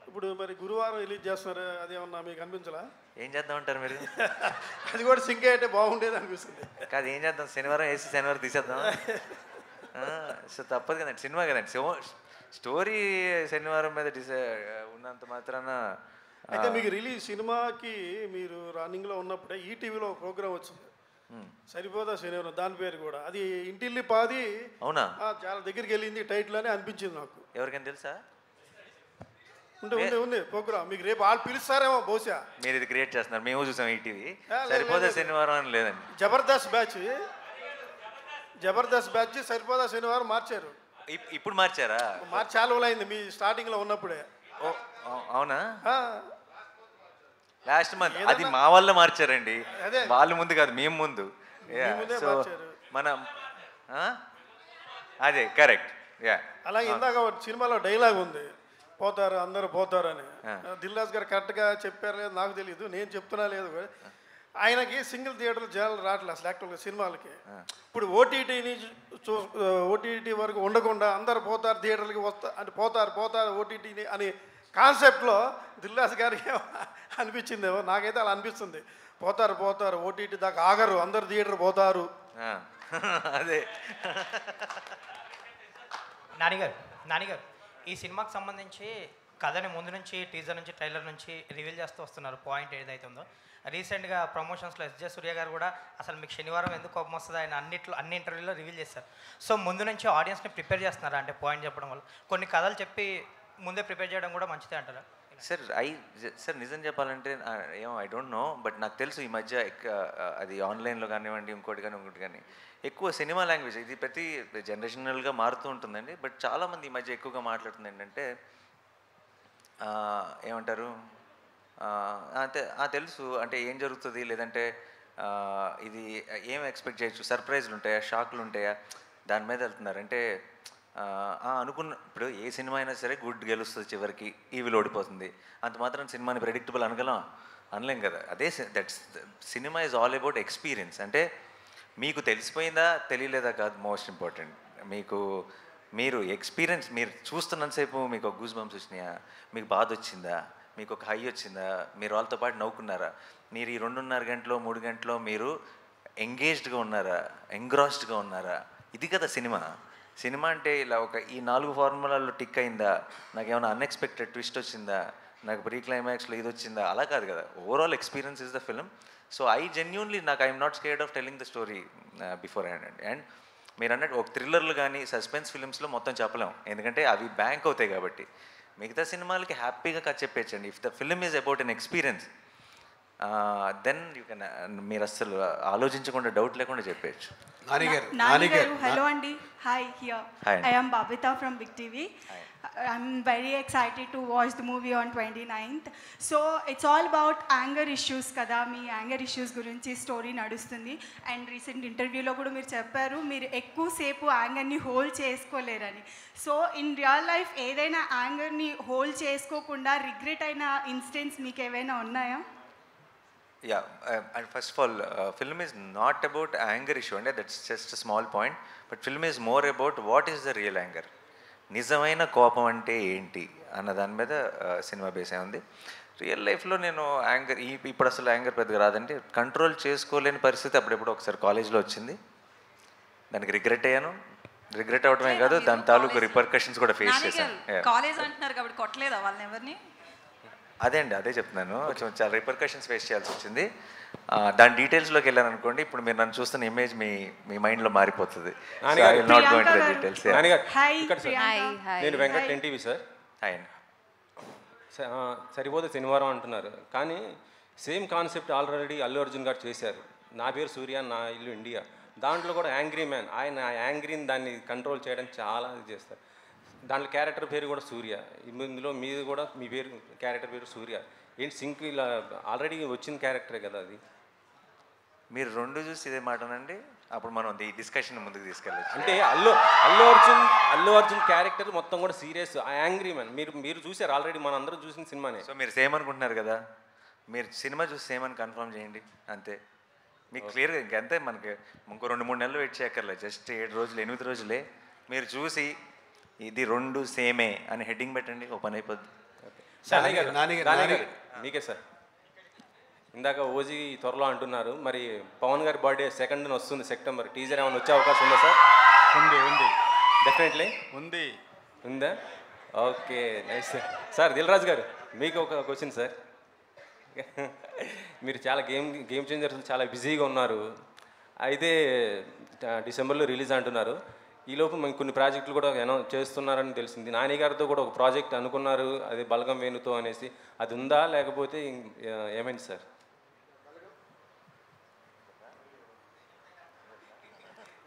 ఇప్పుడు మరి గురువారం రిలీజ్ చేస్తున్నారు, అది ఏమన్నా మీకు అనిపించలా? ఏం చేద్దామంటారు మీరు? అది కూడా సింక్ అయితే బాగుండేది అనిపిస్తుంది. కాదు, ఏం చేద్దాం, శనివారం వేసి శనివారం తీసేద్దాం. సో తప్పదు కదండి, సినిమా కదండి. స్టోరీ శనివారం మీద ఉన్నంత మాత్రాన. అయితే మీకు రిలీజ్ సినిమాకి మీరు రన్నింగ్లో ఉన్నప్పుడే ఈటీవీలో ప్రోగ్రామ్ వచ్చింది, సరిపోదా శనివారం, దాని పేరు కూడా అది ఇంటిల్లి పాది. అవునా? చాలా దగ్గరికి వెళ్ళింది టైటిల్ అని అనిపించింది నాకు. ఎవరికైనా తెలుసా? ఉంది ప్రోగ్రామ్, మీకు రేపు వాళ్ళు పిలుస్తారేమో బహుశా. మీరు ఇది క్రియేట్ చేస్తున్నారు, మేము చూసాం ఈటీవీ. సరిపోదా శనివారం అని లేదండి. జబర్దస్త్ బ్యాచ్ జబర్దస్త్ బ్యాచ్ సరిపోదా శనివారం మార్చారు. ఇప్పుడు మార్చారా? మార్చి చాలా రోజులైంది మీ స్టార్టింగ్లో ఉన్నప్పుడే. అవునా? లాస్ట్ మంత్ అది మా వాళ్ళే మార్చారండి. వాళ్ళు ముందు కాదు, మేము ముందు. సో మనం అదే కరెక్ట్. అలాగే ఇందాక సినిమాలో డైలాగ్ ఉంది, పోతారు అందరూ పోతారని. దిల్రాజు గారు కరెక్ట్గా చెప్పారు లేదు నాకు తెలియదు, నేను చెప్తున్నా లేదు. ఆయనకి సింగిల్ థియేటర్లు జనాలు రావట్లేదు అసలు యాక్చువల్గా సినిమాలకి. ఇప్పుడు ఓటీటీ వరకు ఉండకుండా అందరు పోతారు థియేటర్లకి అంటే పోతారు ఓటీటీని అని కాన్సెప్ట్లో దిల్రాజు గారికి అనిపించిందేమో, నాకైతే అలా అనిపిస్తుంది. పోతారు ఓటీటీ దాకా ఆగరు, అందరు థియేటర్ పోతారు. అదే నానిగారు ఈ సినిమాకి సంబంధించి కథని ముందు నుంచి టీజర్ నుంచి ట్రైలర్ నుంచి రివీల్ చేస్తూ వస్తున్నారు. పాయింట్ ఏదైతే ఉందో రీసెంట్గా ప్రమోషన్స్లో ఎస్జే సూర్య గారు కూడా అసలు మీకు శనివారం ఎందుకు కోపం వస్తుంది ఆయన అన్ని ఇంటర్వ్యూలో రివీల్ చేస్తారు. సో ముందు నుంచి ఆడియన్స్ని ప్రిపేర్ చేస్తున్నారా అంటే పాయింట్ చెప్పడం వల్ల కొన్ని కథలు చెప్పి ముందే ప్రిపేర్ చేయడం కూడా మంచిదే అంటారా? సార్ నిజం చెప్పాలంటే ఏమో ఐ డోంట్ నో, బట్ నాకు తెలుసు ఈ మధ్య అది ఆన్లైన్లో కానివ్వండి ఇంకోటి కానీ ఎక్కువ సినిమా లాంగ్వేజ్ ఇది ప్రతి జనరేషనల్గా మారుతూ ఉంటుందండి. బట్ చాలామంది ఈ మధ్య ఎక్కువగా మాట్లాడుతుంది ఏంటంటే ఏమంటారు అంటే తెలుసు అంటే ఏం జరుగుతుంది, లేదంటే ఇది ఏం ఎక్స్పెక్ట్ చేయొచ్చు, సర్ప్రైజ్లు ఉంటాయా, షాక్లు ఉంటాయా, దాని మీద వెళ్తున్నారు. అంటే అనుకున్న ఇప్పుడు ఏ సినిమా అయినా సరే గుడ్ గెలుస్తుంది, చివరికి ఈవిల్ ఓడిపోతుంది. అంత మాత్రం సినిమాని ప్రెడిక్టబుల్ అనలేం కదా. అదే that's cinema is all about experience. అంటే మీకు తెలిసిపోయిందా తెలియలేదా కాదు మోస్ట్ ఇంపార్టెంట్. మీరు ఎక్స్పీరియన్స్ మీరు చూస్తున్నంతసేపు మీకు ఒక గూస్ బంప్స్ వచ్చినాయా, మీకు బాధ వచ్చిందా, మీకు ఒక హై వచ్చిందా, మీరు వాళ్ళతో పాటు నవ్వుకున్నారా, మీరు ఈ 2.5 గంటలో 3 గంటలో మీరు ఎంగేజ్డ్గా ఉన్నారా, ఎంగ్రాస్డ్గా ఉన్నారా, ఇది కదా సినిమా అంటే ఇలా ఈ 4 ఫార్ములాల్లో టిక్ అయిందా, నాకు ఏమైనా అన్ఎక్స్పెక్టెడ్ ట్విస్ట్ వచ్చిందా, నాకు ప్రీ క్లైమాక్స్లో ఇది వచ్చిందా, అలా కాదు కదా. Overall experience is the film. So I genuinely I'm not scared of telling the story before hand. And మీరు అన్నట్టు ఒక థ్రిల్లర్లు కానీ సస్పెన్స్ ఫిల్మ్స్లో మొత్తం చెప్పలేం, ఎందుకంటే అవి బ్యాంక్ అవుతాయి కాబట్టి. మిగతా సినిమాలకి హ్యాపీగా కథ చెప్పేయచ్చండి. If the film is about an experience then you can మీరు అస్సలు ఆలోచించకుండా డౌట్ లేకుండా చెప్పేయచ్చు. హలో అండి, hi here I am Babita from big TV. I'm very excited to watch the movie on 29th. So it's all about anger issues kada, మీ యాంగర్ ఇష్యూస్ గురించి స్టోరీ నడుస్తుంది. అండ్ రీసెంట్ ఇంటర్వ్యూలో కూడా మీరు చెప్పారు మీరు ఎక్కువసేపు యాంగర్ని హోల్డ్ చేసుకోలేరని. సో ఇన్ రియల్ లైఫ్ ఏదైనా యాంగర్ని హోల్డ్ చేసుకోకుండా రిగ్రెట్ అయిన ఇన్సిడెంట్స్ మీకు ఏవైనా ఉన్నాయా? Yeah, and first of all, film is not about anger issue, and that's just a small point. But film is more about what is the real anger. నిజమైన కోపం అంటే ఏంటి అన్న దాని మీద సినిమా బేస్ అయి ఉంది. రియల్ లైఫ్లో నేను యాంగర్ ఇప్పుడు అసలు యాంగర్ పెద్దగా రాదంటే కంట్రోల్ చేసుకోలేని పరిస్థితి అప్పుడెప్పుడు ఒకసారి కాలేజ్లో వచ్చింది. దానికి రిగ్రెట్ అయ్యాను. రిగ్రెట్ అవడమే కాదు, దాని తాలూకు రిపర్కషన్స్ కూడా ఫేస్ చేశాను. కాలేజ్ అంటున్నారు కాబట్టి కొట్టలేదా వాళ్ళని ఎవరిని? అదే చెప్తున్నాను, చాలా రిపర్కషన్స్ ఫేస్ చేయాల్సి వచ్చింది. దాని డీటెయిల్స్లోకి వెళ్ళాను అనుకోండి, ఇప్పుడు మీరు నన్ను చూస్తున్న ఇమేజ్ మీ మైండ్లో మారిపోతుంది. నేను వెంకట్ ఎన్టీవీ సార్. సరిపోతే శనివారం అంటున్నారు, కానీ same concept already Allu Arjun గారు చేశారు. నా పేరు సూర్య, నా ఇల్లు ఇండియా. దాంట్లో కూడా యాంగ్రీ మ్యాన్, ఆయన యాంగ్రీని దాన్ని కంట్రోల్ చేయడానికి చాలా చేస్తారు. దాంట్లో క్యారెక్టర్ పేరు కూడా సూర్య. ఇందులో మీది కూడా మీ పేరు క్యారెక్టర్ పేరు సూర్య. ఏంటి సింక్ ఇలా ఆల్రెడీ వచ్చిన క్యారెక్టరే కదా అది. మీరు రెండు చూసి ఇదే మాటనండి, అప్పుడు మనం ఈ డిస్కషన్ ముందుకు తీసుకెళ్ళచ్చు. అంటే అల్లు అర్జున్ క్యారెక్టర్ మొత్తం కూడా సీరియస్, యాంగ్రీ మ్యాన్. మీరు చూసారు ఆల్రెడీ, మన అందరూ చూసిన సినిమానే. సో మీరు సేమ్ అనుకుంటున్నారు కదా, మీరు సినిమా చూసి సేమ్ అని కన్ఫర్మ్ చేయండి అంతే. మీకు క్లియర్గా ఇంకంతే, మనకి ఇంకో 2-3 నెలలు వెయిట్ చేయక్కర్లేదు, జస్ట్ 7 రోజులు 8 రోజులే. మీరు చూసి ఇది 2 సేమే అని హెడ్డింగ్ పెట్టండి, ఓ పని అయిపోద్ది. మీకే సార్, ఇందాక ఓజీ త్వరలో అంటున్నారు, మరి పవన్ గారి బర్త్డే 2nd వస్తుంది సెప్టెంబర్. టీజర్ ఏమైనా వచ్చే అవకాశం ఉందా సార్? ఉంది డెఫినెట్లీ ఉందా? Okay, nice sir. Sir Dil Raju గారు, మీకు ఒక క్వశ్చన్ సార్. మీరు చాలా గేమ్ చేంజర్స్ చాలా బిజీగా ఉన్నారు, అయితే డిసెంబర్లో రిలీజ్ అంటున్నారు. ఈలోపు మేము కొన్ని ప్రాజెక్టులు కూడా చేస్తున్నారని తెలిసింది. నాని గారితో కూడా ఒక ప్రాజెక్ట్ అనుకున్నారు, అది బలగం వేణుతో అనేసి. అది ఉందా లేకపోతే ఏమైంది సార్?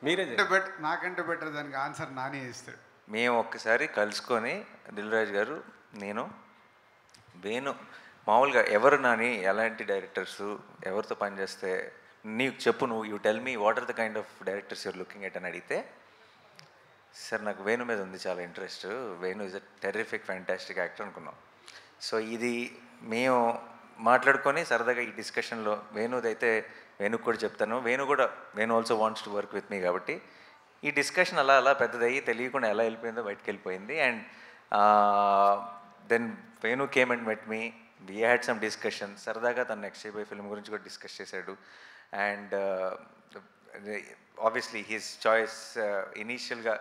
మీరే నాకంటే బెటర్ దానికి ఆన్సర్ నానే ఇస్తాడు. మేము ఒక్కసారి కలుసుకొని దిల్ రాజు గారు నేను వేణు మామూలుగా ఎవరు నాని ఎలాంటి డైరెక్టర్స్ ఎవరితో పనిచేస్తే నీకు చెప్పు, నువ్వు you tell me what are the kind of directors you're looking at అని అడిగితే, సార్ నాకు వేణు మీద ఉంది చాలా interest, Venu is a terrific fantastic actor అనుకున్నాం. సో ఇది మేము మాట్లాడుకొని సరదాగా ఈ డిస్కషన్లో వేణుదైతే వేణుకు కూడా చెప్తాను, Venu also wants to work with me, కాబట్టి ఈ డిస్కషన్ అలా అలా పెద్దదయ్యి తెలియకుండా ఎలా వెళ్ళిపోయిందో బయటకు వెళ్ళిపోయింది. And then Venu came and met me, we had some discussion. సరదాగా తను నెక్స్ట్ చేయబోయే ఫిల్మ్ గురించి కూడా డిస్కస్ చేశాడు. అండ్ ఆబ్వియస్లీ హిస్ చాయిస్ ఇనీషియల్గా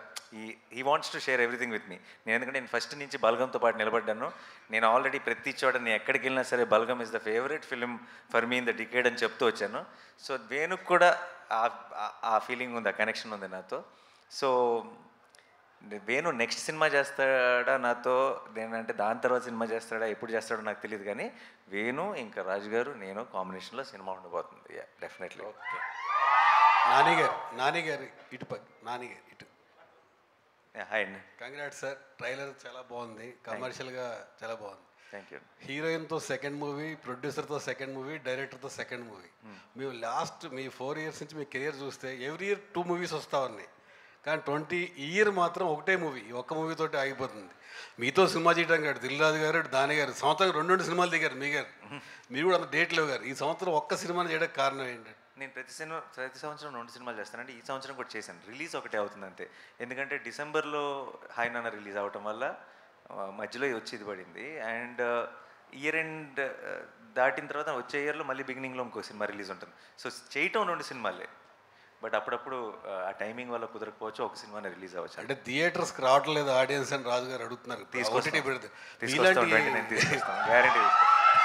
he wants to share everything with me. ఎందుకంటే నేను ఫస్ట్ నుంచి బల్గంతో పాటు నిలబడ్డాను. నేను ఆల్రెడీ ప్రతి చోట నేను ఎక్కడికి వెళ్ళినా సరే Balagam is the favourite film for me in the decade అని చెప్తూ వచ్చాను. సో వేణుకు కూడా ఆ ఫీలింగ్ ఉంది, ఆ కనెక్షన్ ఉంది నాతో. సో వేణు నెక్స్ట్ సినిమా చేస్తాడా నాతో, నేనంటే దాని తర్వాత సినిమా చేస్తాడా ఎప్పుడు చేస్తాడో నాకు తెలియదు, కానీ వేణు ఇంకా రాజు గారు నేను కాంబినేషన్లో సినిమా ఉండబోతుంది డెఫినెట్లీ. ఓకే, నానిగారు ఇటు నానిగారు ఇటు. హాయ్ అండి. కంగ్రాట్స్ సార్, ట్రైలర్ చాలా బాగుంది, కమర్షియల్గా చాలా బాగుంది. Thank you. హీరోయిన్తో సెకండ్ మూవీ, ప్రొడ్యూసర్తో సెకండ్ మూవీ, డైరెక్టర్తో సెకండ్ మూవీ. మేము లాస్ట్ మీ 4 years నుంచి మీ కెరియర్ చూస్తే ఎవ్రీ ఇయర్ 2 movies వస్తూ ఉన్నాయి, కానీ 20 year మాత్రం ఒకటే మూవీ, ఒక్క మూవీతోటి ఆగిపోతుంది. మీతో సినిమా చేయడం కాదు, దిల్ రాజు గారు దాని గారు సంవత్సరం 2 సినిమాలు దిగారు మీ గారు, మీరు కూడా అంత డేట్లు గారు. ఈ సంవత్సరం ఒక్క సినిమాని చేయడానికి కారణం ఏంటంటే నేను ప్రతి సంవత్సరం 2 సినిమాలు చేస్తానంటే ఈ సంవత్సరం కూడా చేశాను. రిలీజ్ ఒకటే అవుతుంది అంతే, ఎందుకంటే డిసెంబర్లో హాయ్ నాన్న రిలీజ్ అవటం వల్ల మధ్యలో వచ్చి ఇది పడింది. అండ్ ఇయర్ ఎండ్ దాటిన తర్వాత వచ్చే ఇయర్లో మళ్ళీ బిగినింగ్లో ఇంకో సినిమా రిలీజ్ ఉంటుంది. సో చేయటం 2 సినిమాలే, బట్ అప్పుడప్పుడు ఆ టైమింగ్ వల్ల కుదరకపోవచ్చు, ఒక సినిమాని రిలీజ్ అవ్వచ్చు. అంటే థియేటర్స్కి రావట్లేదు ఆడియన్స్ అని రాజు గారు అడుగుతున్నారు. గ్యారంటీ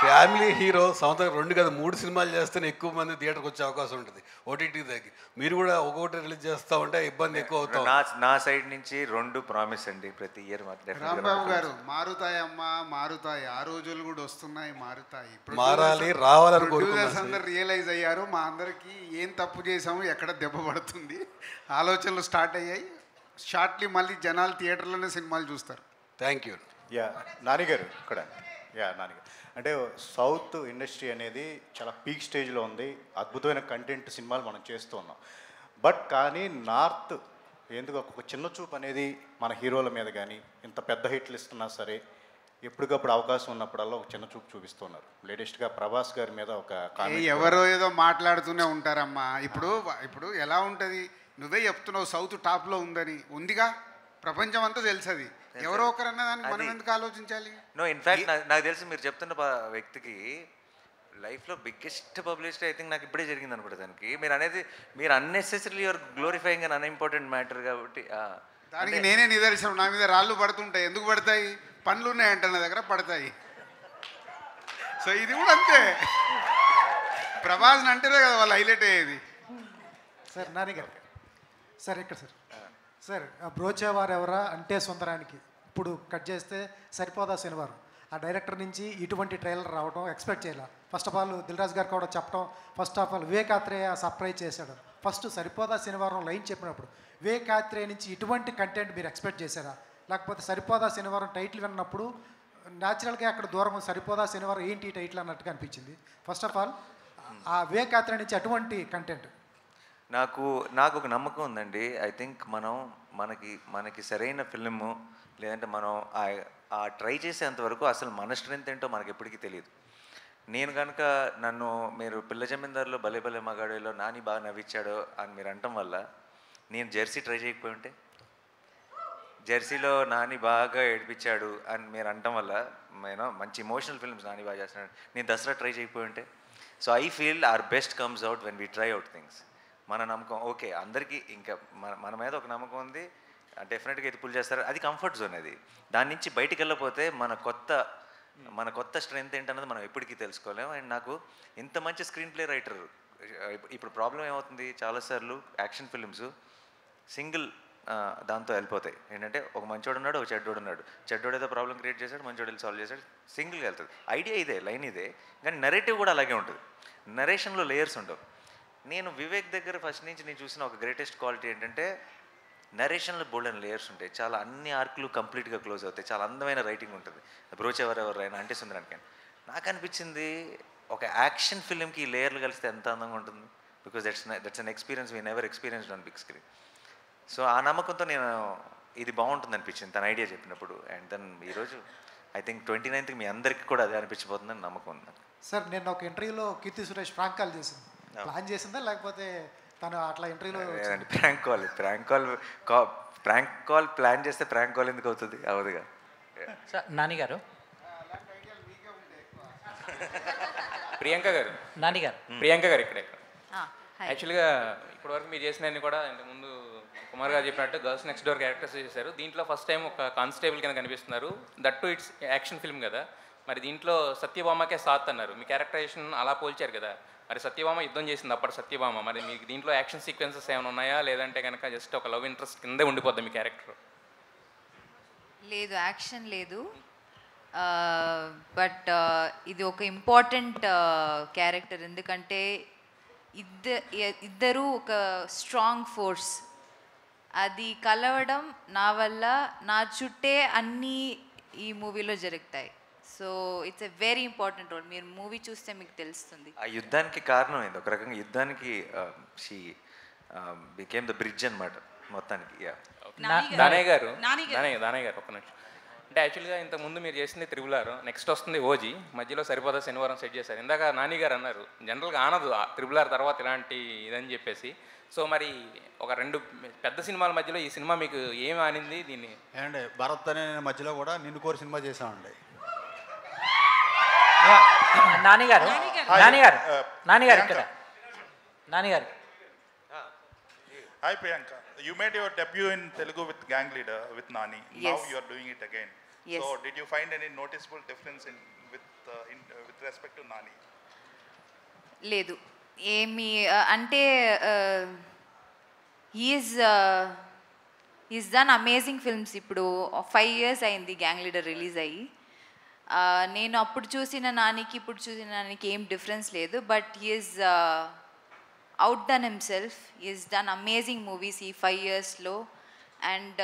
ఫ్యామిలీ హీరో సంవత్సరం 2 కాదు 3 సినిమాలు చేస్తేనే ఎక్కువ మంది థియేటర్కి వచ్చే అవకాశం ఉంటుంది ఓటీటీ దగ్గర. మీరు కూడా ఒక్కొక్కటి రిలీజ్ చేస్తూ ఉంటే ఇబ్బంది ఎక్కువ అవుతుంది. నా సైడ్ నుంచి 2 ప్రామిస్ అండి ప్రతి ఇయర్. రాంబాబు గారు మారుతాయమ్మా మారుతాయి, ఆ రోజులు కూడా వస్తున్నాయి, మారుతాయి, మారాలి రావాలని ప్రొడ్యూసర్స్ అందరు రియలైజ్ అయ్యారు, మా అందరికీ ఏం తప్పు చేసాము, ఎక్కడ దెబ్బ పడుతుంది, ఆలోచనలు స్టార్ట్ అయ్యాయి. షార్ట్లీ మళ్ళీ జనాలు థియేటర్లోనే సినిమాలు చూస్తారు. Thank you. యా నానిగారు ఇక్కడ. యా నానిగారు అంటే సౌత్ ఇండస్ట్రీ అనేది చాలా పీక్ స్టేజ్లో ఉంది, అద్భుతమైన కంటెంట్ సినిమాలు మనం చేస్తూ ఉన్నాం. బట్ కానీ నార్త్ ఎందుకు ఒక చిన్న చూపు అనేది మన హీరోల మీద కానీ ఇంత పెద్ద హిట్లు ఇస్తున్నా సరే ఎప్పటికప్పుడు అవకాశం ఉన్నప్పుడల్లా ఒక చిన్న చూపు చూపిస్తున్నారు. లేటెస్ట్గా ప్రభాస్ గారి మీద ఒక ఎవరో ఏదో మాట్లాడుతూనే ఉంటారమ్మా. ఇప్పుడు ఎలా ఉంటుంది, నువ్వే చెప్తున్నావు సౌత్ టాప్లో ఉందని, ఉందిగా ప్రపంచం అంతా తెలుసు. అది ఎవరో ఒకరన్నా దానికి మనం ఎందుకు ఆలోచించాలి? నో ఇన్ఫ్యాక్ట్ నాకు తెలిసి మీరు చెప్తున్న వ్యక్తికి లైఫ్లో బిగ్గెస్ట్ పబ్లిసిటీ ఐ థింక్ నాకు ఇప్పుడే జరిగింది అనుకుంటా. దానికి మీరు అనేది మీరు unnecessary your glorifying and unimportant matter కాబట్టి దానికి నేనే నిదర్శనం. నా మీద రాళ్ళు పడుతుంటాయి, ఎందుకు పడతాయి? పనులు ఉన్నాయంట నా దగ్గర, పడతాయి. సో ఇది కూడా అంతే, ప్రభాస్ని అంటేనే కదా వాళ్ళు హైలైట్ అయ్యేది. సార్ నానిగారు సార్ ఇక్కడ సార్ బ్రోచేవారు ఎవరా అంటే సుందరానికి ఇప్పుడు కట్ చేస్తే సరిపోదా శనివారం. ఆ డైరెక్టర్ నుంచి ఇటువంటి ట్రైలర్ రావడం ఎక్స్పెక్ట్ చేయాలి. First of all Dil Raju గారు కూడా చెప్పడం, first of all Vivek Athreya surprise చేశాడు. ఫస్ట్ సరిపోదా శనివారం లైన్ చెప్పినప్పుడు వివేక్ ఆత్రేయ నుంచి ఇటువంటి కంటెంట్ మీరు ఎక్స్పెక్ట్ చేశారా? లేకపోతే సరిపోదా శనివారం టైటిల్ విన్నప్పుడు న్యాచురల్గా అక్కడ దూరం సరిపోదా శనివారం ఏంటి టైటిల్ అన్నట్టుగా అనిపించింది. ఫస్ట్ ఆఫ్ ఆల్ ఆ వివేక్ ఆత్రేయ నుంచి అటువంటి కంటెంట్ నాకు ఒక నమ్మకం ఉందండి. ఐ థింక్ మనకి సరైన ఫిల్ము లేదంటే మనం ఆ ట్రై చేసేంతవరకు అసలు మన స్ట్రెంత్ ఏంటో మనకి ఎప్పటికీ తెలియదు. నేను కనుక నన్ను మీరు పిల్ల జమీందారులో భలే భలే మగాడిలో నాని బాగా నవ్వించాడు అని మీరు అనటం వల్ల నేను జెర్సీ ట్రై చేయకపోయి ఉంటే, జెర్సీలో నాని బాగా ఏడిపించాడు అని మీరు అనటం వల్ల నేను మంచి ఇమోషనల్ ఫిల్మ్స్ నాని బాగా చేస్తున్నాడు, నేను దసరా ట్రై చేయకపోయి ఉంటే. So I feel our best comes out when we try out things. మన నమ్మకం ఓకే, అందరికీ ఇంకా మన మీద ఒక నమ్మకం ఉంది, డెఫినెట్గా ఇది పుల్ చేస్తారు, అది కంఫర్ట్ జోన్. అది దాని నుంచి బయటికి వెళ్ళకపోతే మన కొత్త స్ట్రెంత్ ఏంటన్నది మనం ఎప్పటికీ తెలుసుకోలేము. అండ్ నాకు ఇంత మంచి స్క్రీన్ ప్లే రైటర్, ఇప్పుడు ప్రాబ్లం ఏమవుతుంది చాలాసార్లు యాక్షన్ ఫిల్మ్స్ సింగిల్ దాంతో వెళ్ళిపోతాయి. ఏంటంటే ఒక మంచోడు ఉన్నాడు, ఒక చెడ్డోడు ఉన్నాడు, చెడ్డోడు ఏదో ప్రాబ్లం క్రియేట్ చేశాడు, మంచోడు వెళ్ళి సాల్వ్ చేశాడు, సింగిల్గా వెళ్తుంది. ఐడియా ఇదే, లైన్ ఇదే, కానీ నెరేటివ్ కూడా అలాగే ఉంటుంది. నరేషన్లో లేయర్స్ ఉండవు. నేను వివేక్ దగ్గర ఫస్ట్ నుంచి నేను చూసిన ఒక గ్రేటెస్ట్ క్వాలిటీ ఏంటంటే నరేషన్లో బోల్డెన్ లేయర్స్ ఉంటాయి, చాలా అన్ని ఆర్కులు కంప్లీట్గా క్లోజ్ అవుతాయి, చాలా అందమైన రైటింగ్ ఉంటుంది. బ్రోచెవరెవరైనా అంటే సుందరానికి నాకు అనిపించింది ఒక యాక్షన్ ఫిలింకి ఈ లేయర్లు కలిస్తే ఎంత అందంగా ఉంటుంది. Because that's an experience we never experienced on big screen. So ఆ నమ్మకంతో నేను ఇది బాగుంటుంది అనిపించింది తన ఐడియా చెప్పినప్పుడు. అండ్ దెన్ ఈరోజు ఐ థింక్ 29th మీ అందరికీ కూడా అదే అనిపించబోతుందని నమ్మకం ఉంది. సార్ నేను ఒక ఇంటర్వ్యూలో కీర్తి సురేష్ ప్రాంక్ కాల్ చేసింది, ప్లాన్ చేసిందా లేకపోతే తను అట్లా ఇంటర్వ్యూలో? ప్రాంక్ కాల్ ప్లాన్ చేస్తే ప్రాంక్ కాల్ ఎందుకు అవుతుంది? అవదుగా. సార్ నాని గారు, ప్రియాంక గారు, నాని గారు, ప్రియాంక గారు ఇక్కడ యాక్చువల్గా ఇప్పటివరకు మీరు చేసినవన్నీ కూడా ఇంతకుముందు కుమార్ గారు చెప్పినట్టు గర్ల్స్ నెక్స్ట్ డోర్ క్యారెక్టర్స్ చేశారు. దీంట్లో ఫస్ట్ టైం ఒక కానిస్టేబుల్ కింద కనిపిస్తున్నారు. That to it's action film కదా, మరి దీంట్లో సత్యభామకే సాత్ అన్నారు. మీ క్యారెక్టరైజేషన్ అలా పోల్చారు కదా, మరి సత్యభామ యుద్ధం చేసింది అప్పటి సత్యభామ, మరి మీకు దీంట్లో యాక్షన్ సీక్వెన్సెస్ ఏమైనా ఉన్నాయా, లేదంటే కనుక జస్ట్ ఒక లవ్ ఇంట్రెస్ట్ కిందే ఉండిపోద్ది మీ క్యారెక్టర్? లేదు, యాక్షన్ లేదు, బట్ ఇది ఒక ఇంపార్టెంట్ క్యారెక్టర్. ఎందుకంటే ఇద్దరు ఒక స్ట్రాంగ్ ఫోర్స్, అది కలవడం నా వల్ల నా చుట్టే అన్నీ ఈ మూవీలో జరుగుతాయి. So it's a very important role. మీరు మూవీ చూస్తే మీకు తెలుస్తుంది. ఆ యుద్ధానికి కారణం ఏంది? ఒక రకంగా యుద్ధానికి షీ బికేమ్ ద బ్రిడ్జ్ అనమాట మొత్తానికి. దానయ్య గారు ఒక నిమిషం. అంటే యాక్చువల్గా ఇంతకుముందు మీరు చేసింది త్రిబులార్, నెక్స్ట్ వస్తుంది ఓజీ, మధ్యలో సరిపోదా శనివారం సెట్ చేశారు. ఇందాక నాని గారు అన్నారు జనరల్గా ఆనదు త్రిబులార్ తర్వాత ఇలాంటి ఇదని చెప్పేసి. సో మరి ఒక రెండు పెద్ద సినిమాల మధ్యలో ఈ సినిమా మీకు ఏమి ఆనింది? దీన్ని ఏమండి భరత్ అనే మధ్యలో కూడా నిన్ను కోరి సినిమా చేసామండి. నానిగారు ఇక్కడ నానిగారు. Hi Priyanka, you made your debut in Telugu with Gang Leader with Nani. Yes. Now you are doing it again. Yes. So did you find any noticeable difference with respect to Nani? లేదు, ఏమి అంటే ఈజ్ డన్ అమేజింగ్ ఫిల్మ్స్. ఇప్పుడు 5 years అయింది గ్యాంగ్ లీడర్ రిలీజ్ అయ్యి. నేను అప్పుడు చూసిన నానికి ఇప్పుడు చూసిన నానికి ఏం డిఫరెన్స్ లేదు, but is out done himself. Is done amazing movies ఈ 5 yearsలో, అండ్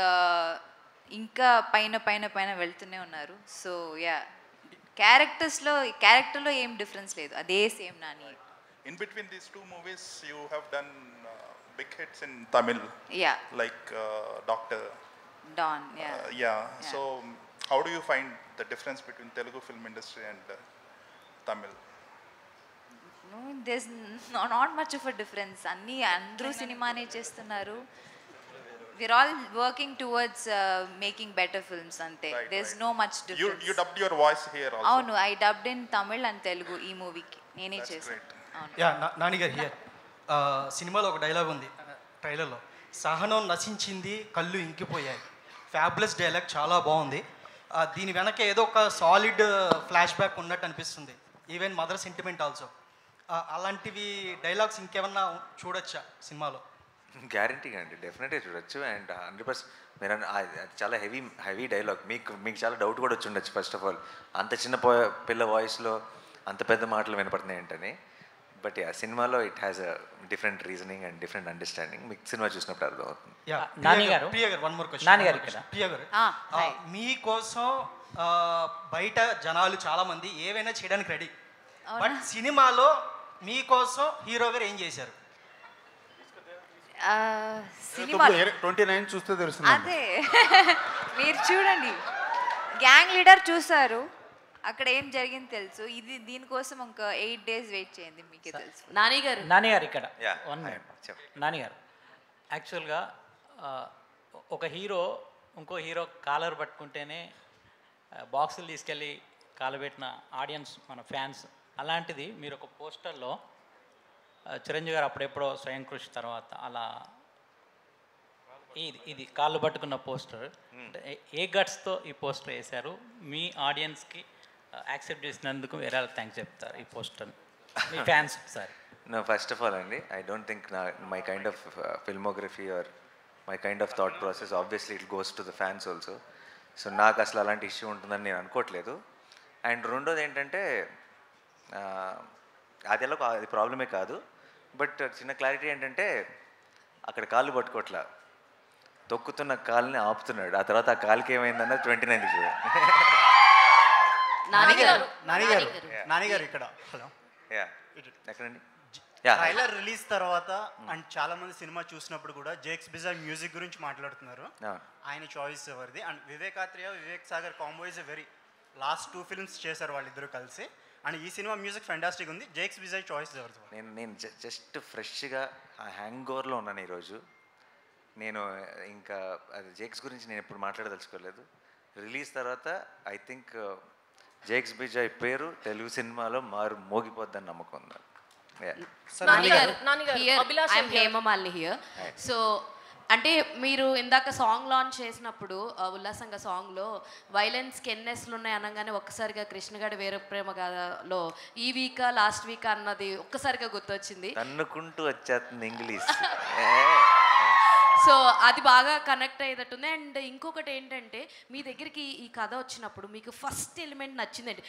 ఇంకా పైన పైన పైన వెళ్తూనే ఉన్నారు. సో యా, క్యారెక్టర్లో ఏం డిఫరెన్స్ లేదు, అదే same Nani. In between these two movies, you have done big hits in Tamil. Yeah. Like Doctor. Don. Yeah. Yeah. So, how do you find the difference between Telugu film industry and Tamil? No, there's not much of a difference. Andru cinemaane chestunnaru. We're all working towards making better films ante. Right, there's no much difference. You dubbed your voice here also. Avunu, I dubbed in Tamil and Telugu ee movie ki. Nene chesanu. Yeah Nani గారు హియర్. సినిమాలో ఒక డైలాగ్ ఉంది ట్రైలర్లో, సహనం నశించింది కళ్ళు ఇంకిపోయాయి. ఫ్యాబులస్ డైలాగ్, చాలా బాగుంది. దీని వెనక ఏదో ఒక సాలిడ్ ఫ్లాష్ బ్యాక్ ఉన్నట్టు అనిపిస్తుంది, ఈవెన్ మదర్ సెంటిమెంట్ ఆల్సో. అలాంటివి డైలాగ్స్ ఇంకేమన్నా చూడొచ్చా సినిమాలో? గ్యారంటీగా అండి, డెఫినెట్గా చూడొచ్చు. అండ్ 100% మీరు చాలా హెవీ డైలాగ్. మీకు చాలా డౌట్ కూడా వచ్చి ఉండొచ్చు ఫస్ట్ ఆఫ్ ఆల్, అంత చిన్న పిల్ల వాయిస్లో అంత పెద్ద మాటలు వినపడుతున్నాయి ఏంటని. బట్ యా, సినిమాలో it has a different reasoning and different understanding. మీకు సినిమా చూసినప్పుడు అర్థమవుతుంది. మీకోసం బయట జనాలు చాలా మంది ఏవైనా చేయడానికి రెడీ, బట్ సినిమాలో మీకోసం హీరో గారు ఏం చేశారు? సినిమా 29 చూస్తే తెలుస్తుంది. అదే మీరు చూడండి, గ్యాంగ్ లీడర్ చూసారు, అక్కడ ఏం జరిగింది తెలుసు. ఇది దీనికోసం ఒక 8 days వెయిట్ చేయండి, మీకే తెలుసు. నాని గారు ఇక్కడ 1 minute. నాని గారు, యాక్చువల్గా ఒక హీరో ఇంకో హీరో కాలర్ పట్టుకుంటేనే బాక్సులు తీసుకెళ్ళి కాలబెట్టిన ఆడియన్స్ మన ఫ్యాన్స్. అలాంటిది మీరు ఒక పోస్టర్లో చిరంజీవి గారు అప్పుడెప్పుడో స్వయం కృషి తర్వాత అలా ఇది కాళ్ళు పట్టుకున్న పోస్టర్, ఏ గట్స్తో ఈ పోస్టర్ వేశారు? మీ ఆడియన్స్కి యాక్సెప్ట్ చేసినందుకు వేరే థ్యాంక్స్ చెప్తారు ఈ poster me fans? Sir No, first of all, Andy, I don't think my kind of filmography or my kind of thought process, obviously it goes to the fans also. So నాకు అసలు అలాంటి ఇష్యూ ఉంటుందని నేను అనుకోవట్లేదు. అండ్ రెండోది ఏంటంటే అది ప్రాబ్లమే కాదు, బట్ చిన్న క్లారిటీ ఏంటంటే అక్కడ కాళ్ళు పట్టుకోవట్లా, తొక్కుతున్న కాలుని ఆపుతున్నాడు. ఆ తర్వాత ఆ కాలుకి ఏమైందన్నది 29th చూడండి. నానిగారు ఇక్కడ హలో ఎక్కడండి? ట్రైలర్ రిలీజ్ తర్వాత అండ్ చాలా మంది సినిమా చూసినప్పుడు కూడా జేక్స్ బిజాయ్ మ్యూజిక్ గురించి మాట్లాడుతున్నారు. ఆయన చాయిస్ ఎవరిది? And Vivekatreya Vivek Sagar combo is a very last 2 films చేశారు వాళ్ళిద్దరూ కలిసి. అండ్ ఈ సినిమా మ్యూజిక్ ఫెంటాస్టిక్ ఉంది. జేక్స్ బిజాయ్ చాయిస్ ఎవరిది? నేను జస్ట్ ఫ్రెష్గా ఆ హ్యాంగ్ ఓవర్లో ఉన్నాను ఈరోజు. నేను ఇంకా అది జేక్స్ గురించి నేను ఎప్పుడు మాట్లాడదలుచుకోలేదు. రిలీజ్ తర్వాత ఐ థింక్ జేక్స్ బిజాయ్ పేరు తెలుగు సినిమాలో మోగిపోద్దని నమ్మకం ఉంది. హేమమాలిని హియర్. సో అంటే మీరు ఇందాక సాంగ్ లాంచ్ చేసినప్పుడు ఉల్లాసంగా సాంగ్లో వైలెన్స్కి ఎన్ఎస్లు ఉన్నాయి అనగానే ఒక్కసారిగా కృష్ణగాడి వేరే ప్రేమ గాథలో ఈ వీకా లాస్ట్ వీకా అన్నది ఒక్కసారిగా గుర్తొచ్చింది. అనుకుంటూ వచ్చేస్తుంది ఇంగ్లీష్. సో అది బాగా కనెక్ట్ అయ్యేటట్టుంది. అండ్ ఇంకొకటి ఏంటంటే మీ దగ్గరికి ఈ కథ వచ్చినప్పుడు మీకు ఫస్ట్ ఎలిమెంట్ నచ్చిందండి.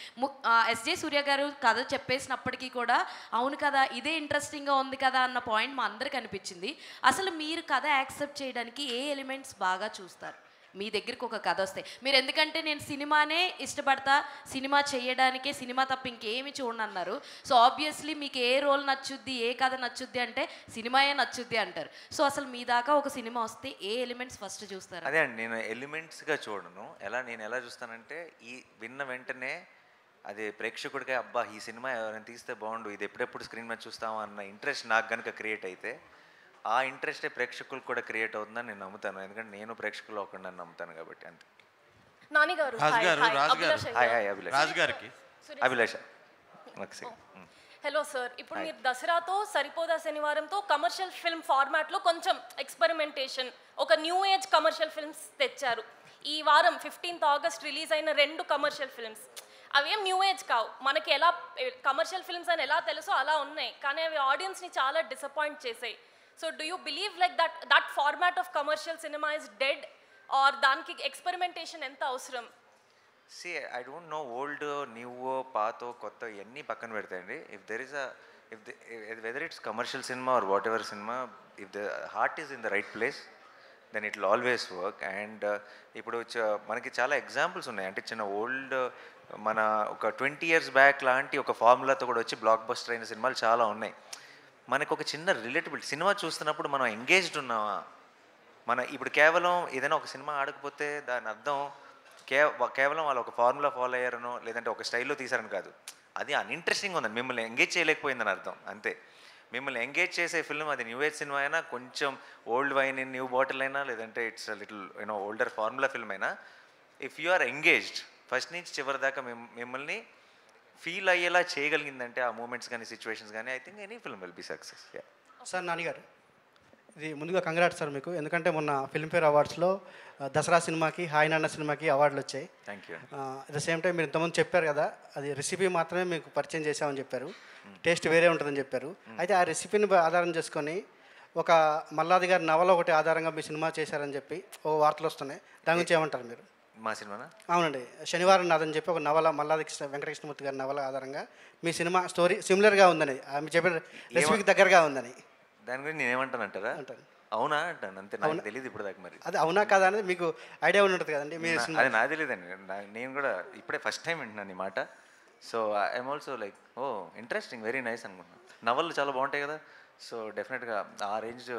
ఎస్జే సూర్య గారు కథ చెప్పేసినప్పటికీ కూడా అవును కదా ఇదే ఇంట్రెస్టింగ్గా ఉంది కదా అన్న పాయింట్ మా అందరికి అనిపించింది. అసలు మీరు కథ యాక్సెప్ట్ చేయడానికి ఏ ఎలిమెంట్స్ బాగా చూస్తారు మీ దగ్గరికి ఒక కథ వస్తే? మీరు ఎందుకంటే నేను సినిమానే ఇష్టపడతా, సినిమా చేయడానికే, సినిమా తప్ప ఇంకేమి చూడనన్నారు. సో ఆబ్వియస్లీ మీకు ఏ రోల్ నచ్చుద్ది, ఏ కథ నచ్చుద్ది అంటే సినిమాయే నచ్చుద్ది అంటారు. సో అసలు మీ దాకా ఒక సినిమా వస్తే ఏ ఎలిమెంట్స్ ఫస్ట్ చూస్తారు? అదే అండి, నేను ఎలిమెంట్స్గా చూడను. నేను ఎలా చూస్తానంటే ఈ విన్న వెంటనే అది ప్రేక్షకుడిగా అబ్బా ఈ సినిమా ఎవరైనా తీస్తే బాగుండు, ఇది ఎప్పుడెప్పుడు స్క్రీన్ మీద చూస్తామా అన్న ఇంట్రెస్ట్ నాకు కనుక క్రియేట్ అయితే ఆ ఇంట్రెస్టే ప్రేక్షకులకు కూడా క్రియేట్ అవుతుందని నేను నమ్ముతాను. ఎందుకంటే నేను ప్రేక్షకుల్లో ఒకటి నమ్ముతాను కాబట్టి. అంతే. అభిలాష. హలో సార్, ఇప్పుడు మీరు దసరాతో సరిపోదా శనివారంతో కమర్షియల్ ఫిల్మ్ ఫార్మాట్లో కొంచెం ఎక్స్పెరిమెంటేషన్, ఒక న్యూ ఏజ్ కమర్షియల్ ఫిల్మ్స్ తెచ్చారు. ఈ వారం 15th ఆగస్ట్ రిలీజ్ అయిన 2 కమర్షియల్ ఫిల్మ్స్ అవేం న్యూ ఏజ్ కావు, మనకి ఎలా కమర్షియల్ ఫిల్మ్స్ అని ఎలా తెలుసో అలా ఉన్నాయి, కానీ అవి ఆడియన్స్ని చాలా డిసప్పాయింట్ చేసాయి. So do you believe like that format of commercial cinema is dead or దానికి ఎక్స్పెరిమెంటేషన్ ఎంత అవసరం? See, I don't know old, new, పాతో కొత్త ఇవన్నీ పక్కన పెడతాయండి. If there is whether it's commercial cinema or whatever cinema, if the heart is in the right place then it will always work. And ఇప్పుడు మనకి చాలా ఎగ్జాంపుల్స్ ఉన్నాయి. అంటే చిన్న ఓల్డ్ మన ఒక 20 years బ్యాక్ లాంటి ఒక ఫార్ములాతో కూడా వచ్చి బ్లాక్ బస్టర్ అయిన సినిమాలు చాలా ఉన్నాయి. మనకు ఒక చిన్న రిలేటబిలిటీ, సినిమా చూస్తున్నప్పుడు మనం ఎంగేజ్డ్ ఉన్నామా, ఇప్పుడు కేవలం ఏదైనా ఒక సినిమా ఆడకపోతే దాని అర్థం కేవలం వాళ్ళు ఒక ఫార్ములా ఫాలో అయ్యారనో లేదంటే ఒక స్టైల్లో తీశారని కాదు, అది అన్ఇంట్రెస్టింగ్ ఉందని మిమ్మల్ని ఎంగేజ్ చేయలేకపోయిందని అర్థం అంతే. మిమ్మల్ని ఎంగేజ్ చేసే ఫిల్మ్ అది న్యూ ఏజ్ సినిమా అయినా, కొంచెం old wine in new bottle అయినా, లేదంటే it's little older formula film అయినా, if you are engaged first నుంచి చివరి దాకా మిమ్మల్ని ఫీల్ అయ్యేలా చేయగలిగిందంటే ఆ మూమెంట్స్ కానీ సిచ్యువేషన్స్ కానీ, I think any film will be success. Sir నానిగారు, ఇది ముందుగా కంగ్రాట్స్ సార్ మీకు, ఎందుకంటే మొన్న ఫిల్మ్ఫేర్ అవార్డ్స్లో దసరా సినిమాకి, హాయ్ నాన్న సినిమాకి అవార్డులు వచ్చాయి. Thank you. At the same time మీరు ఇంతకుముందు చెప్పారు కదా, అది రెసిపీ మాత్రమే మీకు పరిచయం చేసామని చెప్పారు, టేస్ట్ వేరే ఉంటుందని చెప్పారు. అయితే ఆ రెసిపీని ఆధారం చేసుకొని ఒక మల్లాది గారి నవల ఒకటి ఆధారంగా మీ సినిమా చేశారని చెప్పి ఓ వార్తలు వస్తున్నాయి, దాని గురించి ఏమంటారు మీరు? మా సినిమానా? అవునండి, శనివారం నాదని చెప్పి ఒక నవల, మల్లాది వెంకటకృష్ణమూర్తి గారి నవల ఆధారంగా మీ సినిమా స్టోరీ సిమిలర్గా ఉందని, మీరు చెప్పిన రెసిపీకి దగ్గరగా ఉందని. దాని గురించి నేనేమంటానంటారా? అవునా అంటాను అంతే, నాకు తెలియదు ఇప్పుడు దాకా. మరి అది అవునా కాదా అనేది మీకు ఐడియా ఉంటుంది కదండి. అది నాకు తెలియదండి, నేను కూడా ఇప్పుడే ఫస్ట్ టైం వింటున్నాను ఈ మాట. So I'm also like oh interesting, very nice అనుకుంటున్నాను. నవలు చాలా బాగుంటాయి కదా, సో డెఫినెట్గా ఆ రేంజ్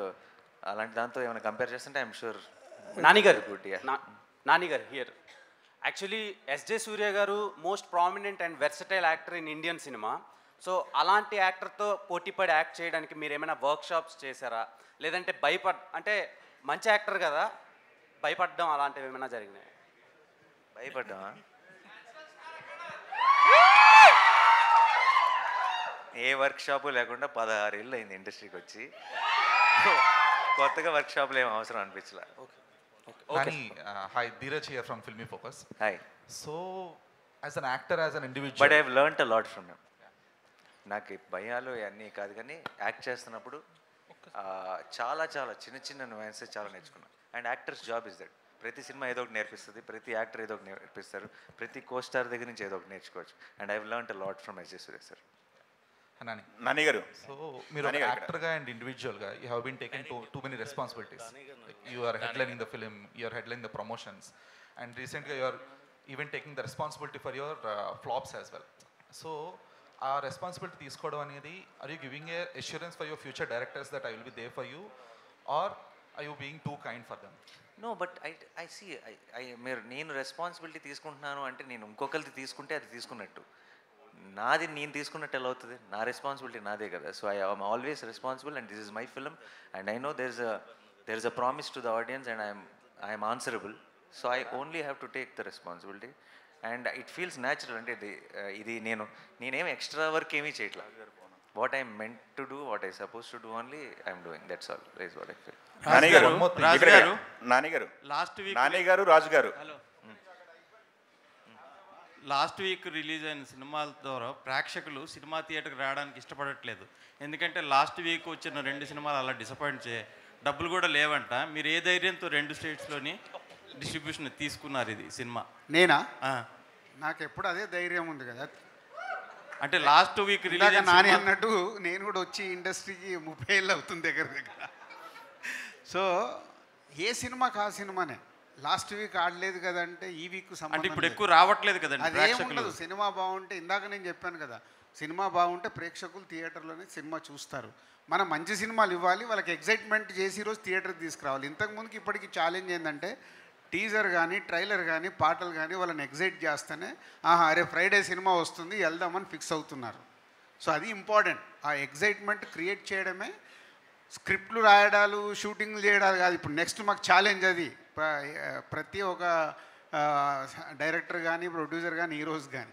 అలాంటి దాంతో ఏమైనా కంపేర్ చేస్తుంటే ఐఎమ్ షూర్. నానిగారు హియర్. యాక్చువల్లీ ఎస్జే సూర్య గారు most prominent and versatile actor in Indian cinema. So అలాంటి యాక్టర్తో పోటీపడి యాక్ట్ చేయడానికి మీరు ఏమైనా వర్క్షాప్స్ చేశారా, లేదంటే అంటే మంచి యాక్టర్ కదా భయపడడం అలాంటివి ఏమైనా జరిగినాయి? భయపడ్డామా? ఏ వర్క్షాపు లేకుండా 16 ఏళ్ళు అయింది ఇండస్ట్రీకి వచ్చి, కొత్తగా వర్క్షాపులు ఏం అవసరం అనిపించలే. Nani, hi, Dheeraj here from Filmy Focus. Hi. So, as an actor, as an individual... But I have learnt a lot from him. నాకు భయాలు అన్నీ కాదు కానీ యాక్ట్ చేస్తున్నప్పుడు చాలా చాలా చిన్న చిన్న నువాన్సెస్ చాలా నేర్చుకున్నాను. And actors job is that. ప్రతి సినిమా ఏదో ఒకటి నేర్పిస్తుంది, ప్రతి యాక్టర్ ఏదో ఒకటి నేర్పిస్తారు, ప్రతి కో స్టార్ దగ్గర నుంచి ఏదో ఒకటి నేర్చుకోవచ్చు. And I have learned a lot from SJ Suryah sir. Nani గారు, సో మీరు ఒక యాక్టర్గా అండ్ ఇండివిజువల్గా you have been taking too many responsibilities. You are headlining the film, you are headlining the promotions, and రీసెంట్గా you are even taking the responsibility for your flops as well. So ఆ రెస్పాన్సిబిలిటీ తీసుకోవడం అనేది, are you giving a assurance for your future directors that I will be there for you, are I you being too kind for them? No, but I see మీరు నేను రెస్పాన్సిబిలిటీ తీసుకుంటున్నాను అంటే నేను ఇంకొకరిది తీసుకుంటే అది తీసుకున్నట్టు, నాది నేను తీసుకున్నట్టు ఎలా అవుతుంది? నా రెస్పాన్సిబిలిటీ నాదే కదా. So I am always responsible and this is my film and I know there is a promise to the audience and I'm answerable. So I only have to take the responsibility and it feels natural. అంటే ఇది నేనేం ఎక్స్ట్రా వర్క్ ఏమీ చేయట్లా. What I'm meant to do, what I suppose to do only I'm doing, that's all. Is what I feel. Raju గారు లాస్ట్ వీక్ రిలీజ్ అయిన సినిమాల ద్వారా ప్రేక్షకులు సినిమా థియేటర్కి రావడానికి ఇష్టపడట్లేదు. ఎందుకంటే లాస్ట్ వీక్ వచ్చిన 2 సినిమాలు అలా డిసప్పాయింట్ డబ్బులు కూడా లేవంట. మీరు ఏ ధైర్యంతో 2 స్టేట్స్లోని డిస్ట్రిబ్యూషన్ తీసుకున్నారు ఇది సినిమా? నేనా? నాకు ఎప్పుడు అదే ధైర్యం ఉంది కదా. అంటే లాస్ట్ వీక్ రిలీజ్ నాని అన్నట్టు నేను కూడా వచ్చి ఇండస్ట్రీకి 30 ఏళ్ళు అవుతుంది దగ్గర. సో ఏ సినిమాకి ఆ సినిమానే. లాస్ట్ వీక్ ఆడలేదు కదంటే ఈ వీక్ అంటే ఇప్పుడు ఎక్కువ రావట్లేదు కదండి ప్రేక్షకులు. సినిమా బాగుంటే, ఇందాక నేను చెప్పాను కదా, సినిమా బాగుంటే ప్రేక్షకులు థియేటర్లోనే సినిమా చూస్తారు. మనం మంచి సినిమాలు ఇవ్వాలి, వాళ్ళకి ఎగ్జైట్మెంట్ చేసి ఈరోజు థియేటర్కి తీసుకురావాలి. ఇంతకుముందుకి ఇప్పటికి ఛాలెంజ్ ఏంటంటే టీజర్ కానీ ట్రైలర్ కానీ పాటలు కానీ వాళ్ళని ఎగ్జైట్ చేస్తేనే అరే ఫ్రైడే సినిమా వస్తుంది వెళ్దామని ఫిక్స్ అవుతున్నారు. సో అది ఇంపార్టెంట్. ఆ ఎగ్జైట్మెంట్ క్రియేట్ చేయడమే. స్క్రిప్ట్లు రాయడాలు, షూటింగ్లు చేయడాలు కాదు. ఇప్పుడు నెక్స్ట్ మాకు ఛాలెంజ్ అది. ప్రతి ఒక్క డైరెక్టర్ కానీ ప్రొడ్యూసర్ కానీ హీరోస్ కానీ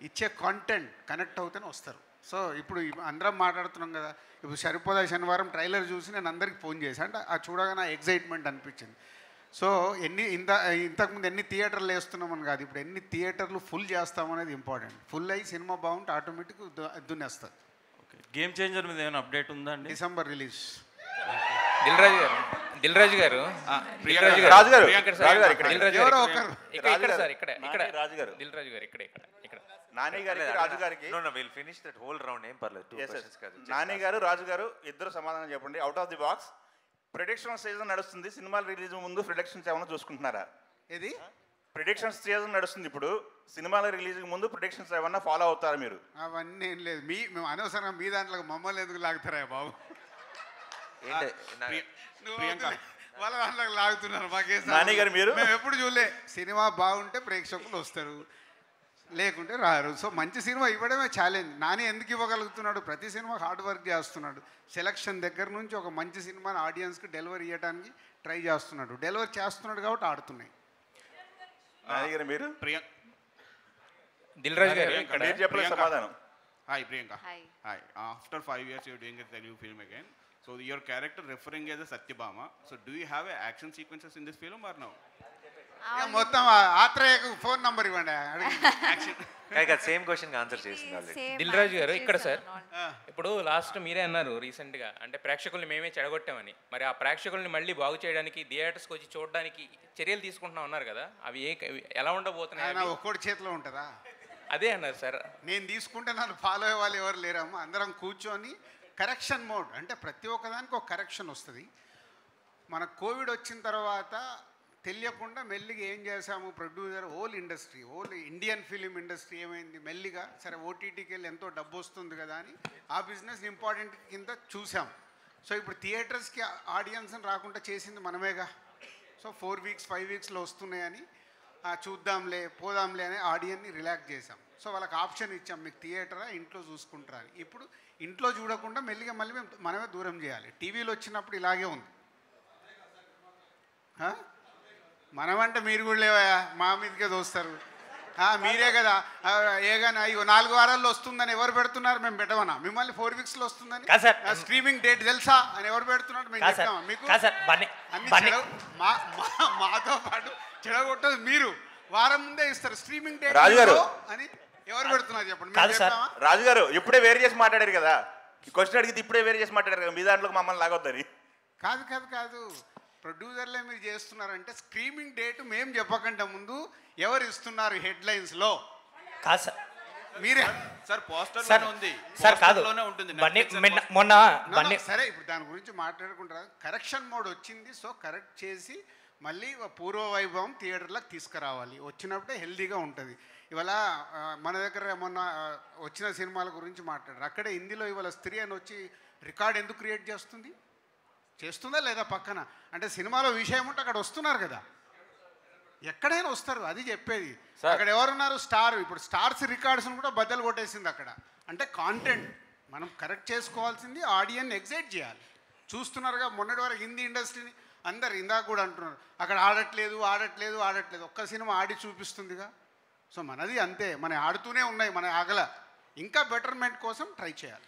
ఇచ్చే కాంటెంట్ కనెక్ట్ అవుతూనే వస్తారు. సో ఇప్పుడు అందరం మాట్లాడుతున్నాం కదా, ఇప్పుడు సరిపోదా శనివారం ట్రైలర్ చూసి నేను అందరికి ఫోన్ చేశాను. అంటే అది చూడగానే ఎగ్జైట్మెంట్ అనిపించింది. సో ఇంతకుముందు ఎన్ని థియేటర్లు వేస్తున్నామని కాదు, ఇప్పుడు ఎన్ని థియేటర్లు ఫుల్ చేస్తామనేది ఇంపార్టెంట్. ఫుల్ అయ్యి సినిమా బాగుంటే ఆటోమేటిక్ దున్నేస్తుంది. గేమ్ చేంజర్ మీద ఏమైనా అప్డేట్ ఉందా అండి? December release. దిల్ రాజు గారు నాని గారు రాజు గారు ఇద్దరు సమాధానం చెప్పండి. Out of the box, prediction season నడుస్తుంది. సినిమాలు రిలీజ్ ముందు ప్రిడిక్షన్స్ ఏమైనా చూసుకుంటున్నారా? ఇది ప్రిడిక్షన్స్ సీజన్ నడుస్తుంది ఇప్పుడు. సినిమాల రిలీజ్ ముందు ప్రిడిక్షన్స్ ఏమన్నా ఫాలో అవుతారా మీరు? అవన్నీ ఏం లేదు. మేము అనవసరంగా మీ దాంట్లో మమ్మల్ని ఎందుకు లాగుతారా బాబు? వాళ్ళ దాంట్లోకి లాగుతున్నారు. నాని గారు మీరు? మేము ఎప్పుడు చూడలే. సినిమా బాగుంటే ప్రేక్షకులు వస్తారు, లేకుంటే రారు. సో మంచి సినిమా ఇవ్వడమే ఛాలెంజ్. నాని ఎందుకు ఇవ్వగలుగుతున్నాడు? ప్రతి సినిమా హార్డ్ వర్క్ చేస్తున్నాడు. సెలక్షన్ దగ్గర నుంచి ఒక మంచి సినిమాని ఆడియన్స్కి డెలివరీ ఇవ్వడానికి ట్రై చేస్తున్నాడు. డెలివరీ చేస్తున్నాడు కాబట్టి ఆడుతున్నాయి. నాని గారు మీరు? దిల్ రాజు గారు మీరు చెప్పలేదు సమాధానం. Hi Priyanka. Hi. After 5 years you're doing a Telugu film again. So your character referring as a Satyabhama. So do you have action sequences in this film or no? మొత్తం ఆత్రేయకు ఫోన్ నంబర్ ఇవ్వండి. సేమ్ క్వశ్చన్ ఆన్సర్ చేసింది దిల్ రాజు గారు. ఇక్కడ సార్, ఇప్పుడు లాస్ట్ మీరే అన్నారు రీసెంట్గా, అంటే ప్రేక్షకుల్ని మేమే చెడగొట్టామని. మరి ఆ ప్రేక్షకుల్ని మళ్ళీ బాగు చేయడానికి థియేటర్స్కి వచ్చి చూడడానికి చర్యలు తీసుకుంటున్నాం అన్నారు కదా, అవి ఎలా ఉండబోతున్నాయి? ఒక్కడి చేతిలో ఉంటుందా? అదే అన్నారు సార్. నేను తీసుకుంటే నన్ను ఫాలో అయ్యే వాళ్ళు ఎవరు లేరమ్మా. అందరం కూర్చొని కరెక్షన్ మోడ్, అంటే ప్రతి ఒక్కదానికి ఒక కరెక్షన్ వస్తుంది. మన కోవిడ్ వచ్చిన తర్వాత తెలియకుండా మెల్లిగా ఏం చేశాము, producer whole industry, whole Indian film industry ఏమైంది, మెల్లిగా సరే ఓటీటీకి వెళ్ళి ఎంతో డబ్బు వస్తుంది కదా అని ఆ బిజినెస్ ఇంపార్టెంట్ కింద చూసాం. సో ఇప్పుడు థియేటర్స్కి ఆడియన్స్ని రాకుండా చేసింది మనమేగా. సో 4 weeks 5 weeksలో వస్తున్నాయని చూద్దాంలే పోదాంలే అని ఆడియన్ని రిలాక్స్ చేసాం. సో వాళ్ళకి ఆప్షన్ ఇచ్చాం, మీకు థియేటరా ఇంట్లో చూసుకుంటారా అని. ఇప్పుడు ఇంట్లో చూడకుండా మెల్లిగా మళ్ళీ మనమే దూరం చేయాలి. టీవీలో వచ్చినప్పుడు ఇలాగే ఉంది. మనమంటే మీరు కూడా లేవా, మా మీదకే దోస్తారు. మీరే కదా ఏగానే 4 వారాల్లో వస్తుందని ఎవరు పెడుతున్నారు? మేము పెట్టమన్నా? మిమ్మల్ని 4 weeksలో వస్తుందని స్ట్రీమింగ్ డేట్ తెలుసా అని ఎవరు పెడుతున్నారు? మేము చెప్తామా మీకు? అన్ని మాతో పాటు చెడగొట్టదు మీరు. వారం ముందే ఇస్తారు స్ట్రీమింగ్ డేట్ అని ఎవరు పెడుతున్నారు చెప్పండి. రాజు గారు ఇప్పుడే వేరు చేసి మాట్లాడారు కదా, క్వశ్చన్ అడిగితే ఇప్పుడే వేరు చేసి మాట్లాడారు కదా, మీ దాంట్లో మమ్మల్ని లాగొద్దని. కాదు ప్రొడ్యూసర్లే మీరు చేస్తున్నారంటే స్ట్రీమింగ్ డేట్ మేము చెప్పకుండా ముందు ఎవరు ఇస్తున్నారు హెడ్లైన్స్లో? కాదు సార్, మీరే సార్ పోస్టర్ సార్ ఉంది సార్ కాదు పోస్టర్లోనే ఉంటుంది బన్నీ Netflix and మొన్న No, no, బన్నీ సరే ఇప్పుడు దాని గురించి మాట్లాడుకుంటారా కరెక్షన్ మోడ్ వచ్చింది సో కరెక్ట్ చేసి మళ్ళీ పూర్వ వైభవం థియేటర్లకు తీసుకురావాలి వచ్చినప్పుడే హెల్దీగా ఉంటుంది ఇవాళ మన దగ్గర మొన్న వచ్చిన సినిమాల గురించి మాట్లాడారు అక్కడే హిందీలో ఇవాళ స్త్రీ అని వచ్చి రికార్డ్ ఎందుకు క్రియేట్ చేస్తుందా లేదా పక్కన అంటే సినిమాలో విషయం ఉంటే అక్కడ వస్తున్నారు కదా ఎక్కడైనా వస్తారు అది చెప్పేది అక్కడ ఎవరున్నారు స్టార్ ఇప్పుడు స్టార్స్ రికార్డ్స్ని కూడా బద్దలు కొట్టేసింది అక్కడ అంటే కాంటెంట్ మనం కరెక్ట్ చేసుకోవాల్సింది ఆడియన్ ఎగ్జైట్ చేయాలి చూస్తున్నారుగా మొన్నటి వరకు హిందీ ఇండస్ట్రీని అందరు ఇందాక కూడా అంటున్నారు అక్కడ ఆడట్లేదు ఒక్క సినిమా ఆడి చూపిస్తుందిగా సో మనది అంతే మన ఆడుతూనే ఉన్నాయి మన ఆగల ఇంకా బెటర్మెంట్ కోసం ట్రై చేయాలి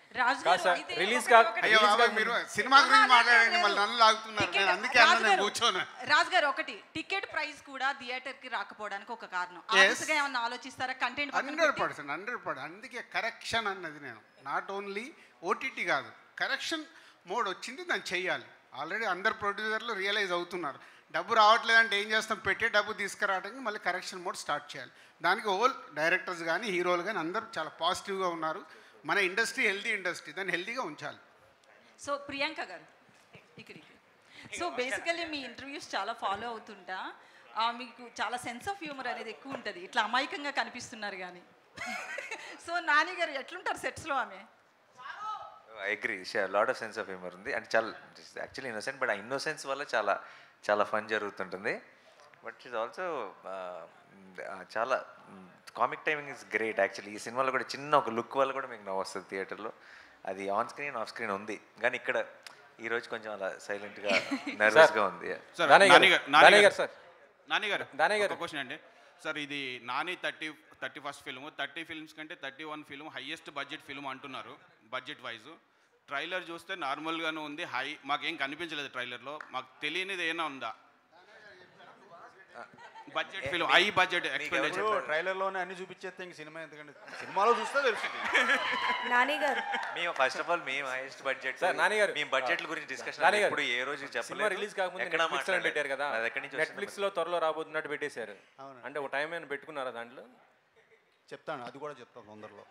మీరు సినిమా గురించి మాట్లాడండి మళ్ళీ నన్ను లాగుతున్నారు నేను అందుకే అన్న కూర్చోను రాజు గారు ఒకటి టికెట్ ప్రైస్ కూడా థియేటర్ కి రాకపోవడానికి ఒక కారణం ఆర్టిస్ట్ గా ఏమన్నా ఆలోచిస్తారా కంటెంట్ 100% అందుకే కరెక్షన్ అన్నది నేను నాట్ ఓన్లీ ఓటీటీ కాదు కరెక్షన్ మోడ్ వచ్చింది దాన్ని చెయ్యాలి ఆల్రెడీ అందరు ప్రొడ్యూసర్లు రియలైజ్ అవుతున్నారు డబ్బు రావట్లేదంటే ఏం చేస్తాం పెట్టే డబ్బు తీసుకురావడానికి మళ్ళీ కరెక్షన్ మోడ్ స్టార్ట్ చేయాలి దానికి ఓల్ డైరెక్టర్స్ కానీ హీరోలు కానీ అందరూ చాలా పాజిటివ్గా ఉన్నారు మన ఇండస్ట్రీ హెల్దీ ఇండస్ట్రీ దాన్ని హెల్దీగా ఉంచాలి సో ప్రియాంక గారు ఇక్కడికి సో బేసికల్లీ మీ ఇంటర్వ్యూస్ చాలా ఫాలో అవుతుంటా మీకు చాలా సెన్స్ ఆఫ్ హ్యూమర్ అనేది ఎక్కువ ఉంటుంది ఇట్లా అమాయకంగా కనిపిస్తున్నారు కానీ సో నాని గారు ఎట్లుంటారు సెట్స్లో ఆమె I agree lot of sense of humour ఉంది అంటే చాలా యాక్చువల్లీ ఇన్నోసెంట్ బట్ ఆ ఇన్నోసెన్స్ వల్ల చాలా ఫన్ జరుగుతుంటుంది బట్ ఈజ్ ఆల్సో చాలా comic timing is great actually ఈ సినిమాలో కూడా చిన్న ఒక లుక్ వల్ల కూడా మీకు నవ్వు వస్తుంది థియేటర్లో అది ఆన్ స్క్రీన్ ఆఫ్ స్క్రీన్ ఉంది కానీ ఇక్కడ ఈరోజు కొంచెం అలా సైలెంట్గా నర్వస్గా ఉంది నాని గారు క్వశ్చన్ అండి సార్ ఇది నాని 31st ఫిల్మ్ 30 ఫిల్మ్స్ కంటే 31 ఫిల్మ్ హైయెస్ట్ బడ్జెట్ ఫిల్మ్ అంటున్నారు బడ్జెట్ వైజ్ ట్రైలర్ చూస్తే నార్మల్గానే ఉంది మాకేం కనిపించలేదు ట్రైలర్లో మాకు తెలియనిది ఏమైనా ఉందా budget film high budget expenditure ట్రైలర్లోనే అన్ని చూపించేస్తే ఇంక సినిమా ఎందుకంటే సినిమాలో చూస్తే తెలుస్తుంది నాని గారు మేము ఫస్ట్ ఆఫ్ ఆల్ మేము హైయెస్ట్ బడ్జెట్ సార్ నాని గారు మేము బడ్జెట్ల గురించి డిస్కషన్ ఇప్పుడు ఏ రోజు చెప్పలేదు సినిమా రిలీజ్ కాకముందు నెట్ఫ్లిక్స్ లో పెట్టారు కదా నెట్ఫ్లిక్స్ లో త్వరలో రాబోతున్నట్టు పెట్టేశారు అంటే ఒక టైం ఏమైనా పెట్టుకున్నారా దాంట్లో చెప్తాను అది కూడా చెప్తాను తొందరలో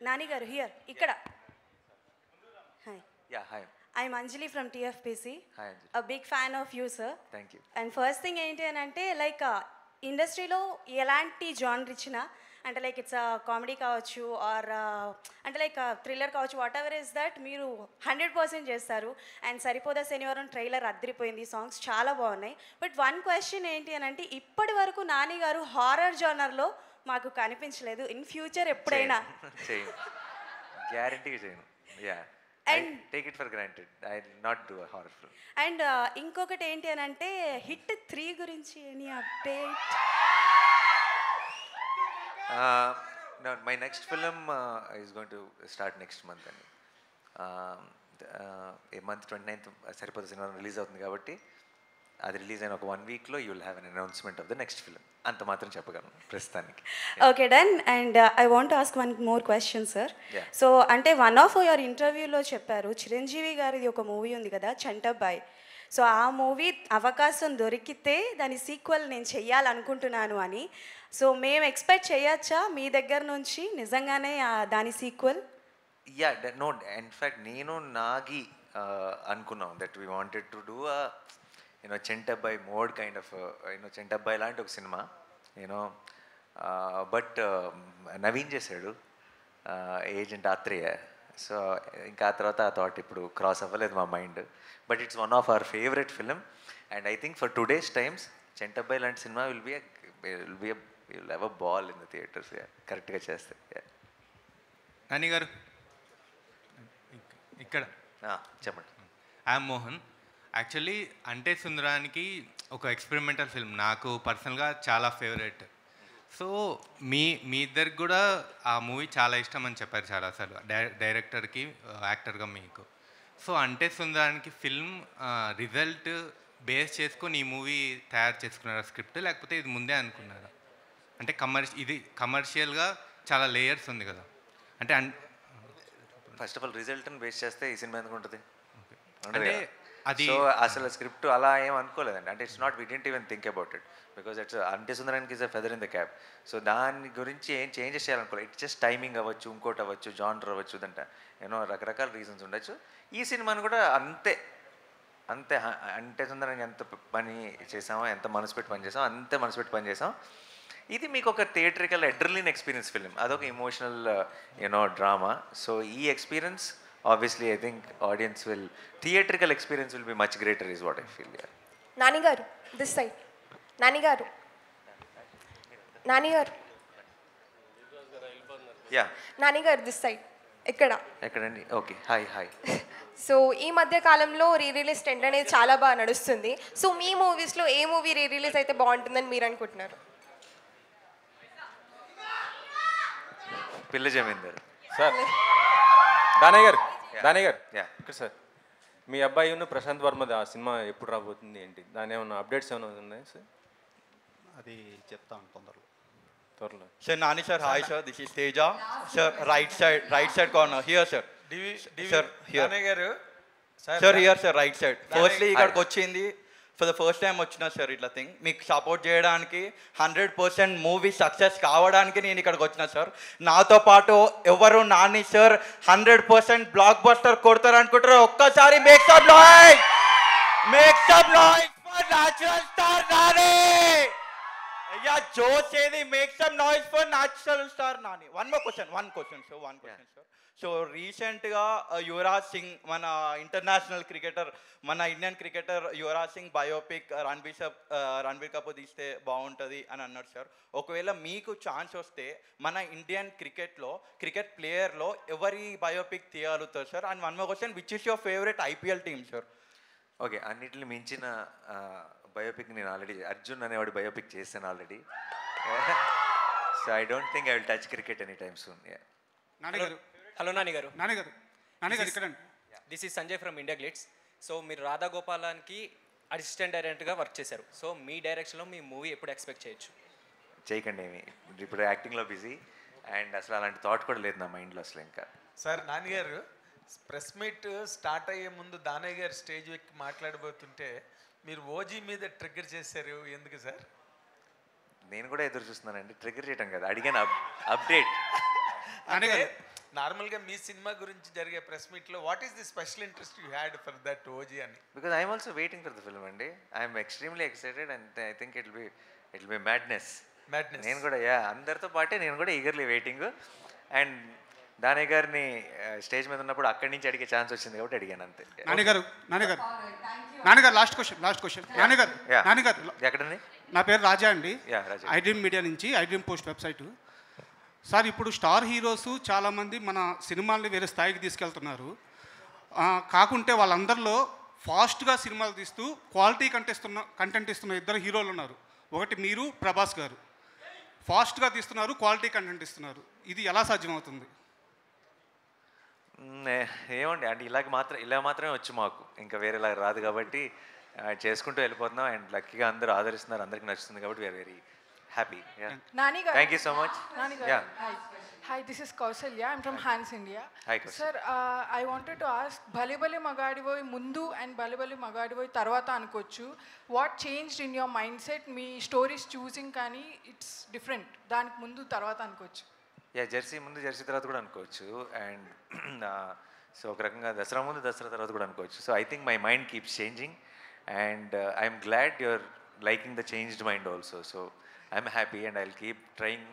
నాని గారు హియర్ ఇక్కడ hi ya hi I'm Anjali from TFPC hi a big fan of you sir thank you and first thing ఏంటి అని అంటే లైక్ ఇండస్ట్రీలో ఎలాంటి జానర్ ఇచ్చినా అంటే లైక్ ఇట్స్ కామెడీ కావచ్చు ఆర్ అంటే లైక్ థ్రిల్లర్ కావచ్చు వాట్ ఎవర్ ఇస్ దట్ మీరు 100% చేస్తారు అండ్ సరిపోదా శనివారం ట్రైలర్ అద్దరిపోయింది సాంగ్స్ చాలా బాగున్నాయి బట్ వన్ క్వశ్చన్ ఏంటి అని అంటే ఇప్పటి వరకు నాని గారు హారర్ జానర్లో మాకు కనిపించలేదు ఇన్ ఫ్యూచర్ ఎప్పుడైనా గ్యారంటీగా చేయను yeah and take it for granted I not do horror film and ఇంకొకటి ఏంటి అని అంటే హిట్ 3 గురించి any update my next film is going to start next month అండి ఈ మంత్ 29th సరిపోతే సినిమా రిలీజ్ అవుతుంది కాబట్టి అది రిలీజ్ అయిన ఒక 1 వీక్లో you will have an announcement of the next film అంత మాత్రం చెప్పగలను ప్రస్తుతానికి okay done and I want ask one more question sir so అంటే వన్ ఆఫ్ యువర్ ఇంటర్వ్యూలో చెప్పారు చిరంజీవి గారిది ఒక మూవీ ఉంది కదా చంటబ్బాయ్ సో ఆ మూవీ అవకాశం దొరికితే దాని సీక్వెల్ నేను చెయ్యాలనుకుంటున్నాను అని సో మేము ఎక్స్పెక్ట్ చేయొచ్చా మీ దగ్గర నుంచి నిజంగానే దాని సీక్వెల్ యా నో ఇన్ఫ్యాక్ట్ నేను నాగి అనుకున్నాం that we wanted to do Chantabbai mode kind of Chantabbai లాంటి ఒక సినిమా బట్ నవీన్ చేశాడు ఏజెంట్ ఆత్రేయ సో ఇంకా ఆ తర్వాత ఆ థాట్ ఇప్పుడు క్రాస్ అవ్వలేదు మా mind but it's one of our favourite film and I think for today's times Chantabbai లాంటి సినిమా will have a ball in the theatres కరెక్ట్గా చేస్తే నాని గారు ఇక్కడ చెప్పండి ఐఎమ్ మోహన్ యాక్చువల్లీ అంటే సుందరానికి ఒక ఎక్స్పెరిమెంటల్ ఫిల్మ్ నాకు పర్సనల్గా చాలా ఫేవరెట్ సో మీ ఇద్దరికి కూడా ఆ మూవీ చాలా ఇష్టం అని చెప్పారు చాలా అసలు డైరెక్టర్కి యాక్టర్గా మీకు సో అంటే సుందరానికి ఫిల్మ్ రిజల్ట్ బేస్ చేసుకొని ఈ మూవీ తయారు చేసుకున్నారా స్క్రిప్ట్ లేకపోతే ఇది ముందే అనుకున్నారా అంటే ఇది కమర్షియల్గా చాలా లేయర్స్ ఉంది కదా అంటే ఫస్ట్ ఆఫ్ ఆల్ రిజల్ట్ని బేస్ చేస్తే ఈ సినిమా ఎందుకు ఉంటుంది అంటే అది సో అసలు స్క్రిప్ట్ అలా ఏం అనుకోలేదండి. అంటే it's not we didn't even think about it because it's Ante Sundaraniki is a feather in the cap. So దాని గురించి ఏం చేంజెస్ చేయాలనుకోలేదు. ఇట్స్ జస్ట్ టైమింగ్ అవ్వచ్చు, ఇంకోటి అవ్వచ్చు, జానర్ అవ్వచ్చు, దంట రకరకాల రీజన్స్ ఉండొచ్చు. ఈ సినిమాని కూడా అంతే అంతే అంటే సుందరానికి ఎంత పని చేసామో, ఎంత మనసు పెట్టి పని చేసామో అంతే మనసు పెట్టి పని చేసాం. ఇది మీకు ఒక థియేట్రికల్ అడ్రినలిన్ ఎక్స్పీరియన్స్ ఫిలిం, అదొక ఎమోషనల్ డ్రామా. సో ఈ experience obviously I think audience will theatrical experience will be much greater is what I feel. Yeah. Nani garu this side. Nani garu Yeah. Nani garu this side. ఎక్కడండి? Okay, hi. సో ఈ మధ్య కాలంలో రీ రిలీజ్ ట్రెండ్ అనేది చాలా బాగా నడుస్తుంది. సో మీ మూవీస్లో ఏ మూవీ రీ రిలీజ్ అయితే బాగుంటుందని మీరు అనుకుంటున్నారు? పిల్ల జమీందార్ సార్. దానయ్య గారు ఇక్కడ సార్, మీ అబ్బాయి ప్రశాంత్ వర్మది ఆ సినిమా ఎప్పుడు రాబోతుంది ఏంటి? దాని ఏమైనా అప్డేట్స్ ఏమైనా ఉన్నాయా సార్? అది చెప్తాను త్వరలో. Sir Nani sir, hi sir, this is Teja sir. Right side corner here sir. Sir here గారు sir, here sir, right side. Firstly ఇక్కడికి వచ్చింది ఫర్ ద ఫస్ట్ టైం వచ్చినా సార్ ఇట్లా థింగ్ మీకు సపోర్ట్ చేయడానికి, 100% మూవీ సక్సెస్ కావడానికి నేను ఇక్కడికి వచ్చిన సార్. నాతో పాటు ఎవరు నాని సార్ 100% బ్లాక్ బస్టర్ కొడతారు అనుకుంటారు? ఒక్కసారి make some noise for natural star Nani. అయ్యా జోష్ ఏది? Make some noise for natural star Nani. One question sir. So రీసెంట్గా యువరాజ్ సింగ్, మన ఇంటర్నేషనల్ క్రికెటర్, మన Indian cricketer Yuvraj Singh biopic Ranbir Kapoor తీస్తే బాగుంటుంది అని అన్నాడు సార్. ఒకవేళ మీకు ఛాన్స్ వస్తే మన ఇండియన్ క్రికెట్ ప్లేయర్లో ఎవరి బయోపిక్ తీయగలుగుతారు sir? And one more question, which is your favourite IPL team sir? Okay, అన్నిటిని మించిన బయోపిక్ నేను ఆల్రెడీ అర్జున్ అనేవాడు బయోపిక్ చేశాను already. So I don't think I will touch cricket any time soon. Hello Nani గారు ఇక్కడ this is Sanjay from India Glitz. So మీరు రాధా గోపాలానికి అసిస్టెంట్ డైరెక్టర్గా వర్క్ చేశారు. సో మీ డైరెక్షన్లో మీ మూవీ ఎప్పుడు ఎక్స్పెక్ట్ చేయకండి ఏమి. ఇప్పుడు యాక్టింగ్లో బిజీ అండ్ అసలు అలాంటి థాట్ కూడా లేదు నా మైండ్లో అసలు. ఇంకా సార్ నాని గారు, ప్రెస్ మీట్ స్టార్ట్ అయ్యే ముందు దానయ్య గారు స్టేజ్ ఎక్కి మాట్లాడబోతుంటే మీరు ఓజీ మీద ట్రిగ్గర్ చేశారు, ఎందుకు సార్? నేను కూడా ఎదురు చూస్తున్నానండి. ట్రిగ్గర్ చేయటం కదా, అడిగాను అప్డేట్. అంటే నార్మల్గా మీ సినిమా గురించి జరిగే ప్రెస్ మీట్లో what is the special interest you had for that OG అని? Because I'm also waiting for the film అండి. I'm extremely excited and I think it will be madness. నేను కూడా అందరితో పాటే నేను కూడా ఈగర్లీ వెయిటింగ్. అండ్ దానయ్య గారిని స్టేజ్ మీద ఉన్నప్పుడు అక్కడి నుంచి అడిగే ఛాన్స్ వచ్చింది కాబట్టి అడిగాను అంతే. నాన్నగారు లాస్ట్ క్వశ్చన్. నాన్నగారు ఎక్కడండి? నా పేరు రాజా అండి, ఐ డ్రీమ్ మీడియా నుంచి, I dream post website. Sir ఇప్పుడు స్టార్ హీరోస్ చాలామంది మన సినిమాల్ని వేరే స్థాయికి తీసుకెళ్తున్నారు. కాకుంటే వాళ్ళందరిలో ఫాస్ట్గా సినిమాలు తీస్తూ క్వాలిటీ కంటెంట్ ఇస్తున్న ఇద్దరు హీరోలు ఉన్నారు. ఒకటి మీరు, ప్రభాస్ గారు. ఫాస్ట్గా తీస్తున్నారు, క్వాలిటీ కంటెంట్ ఇస్తున్నారు. ఇది ఎలా సాధ్యమవుతుంది? ఏమండి, అంటే ఇలా మాత్రమే వచ్చు మాకు, ఇంకా వేరేలా రాదు కాబట్టి చేసుకుంటూ వెళ్ళిపోతున్నాం. అండ్ లక్కీగా అందరూ ఆదరిస్తున్నారు, అందరికీ నచ్చుతుంది కాబట్టి we are very happy. Nani garu. Thank you so much. Nani garu. Hi, this is Kausalya. I'm from Hans India. Hi, Kausalya. Sir, I wanted to ask, Bhale Bhale Magadivoy mundu and Bhale Bhale Magadivoy tarvata anukochu. What changed in your mindset? Me stories choosing kani it's different. Daniki mundu tarvata anukochu. Jersey ముందు జెర్సీ తర్వాత కూడా అనుకోవచ్చు. అండ్ సో ఒక రకంగా దసరా ముందు దసరా తర్వాత కూడా అనుకోవచ్చు. So I think my mind keeps changing and I'm glad your liking the changed mind also. So I'm happy and I'll keep trying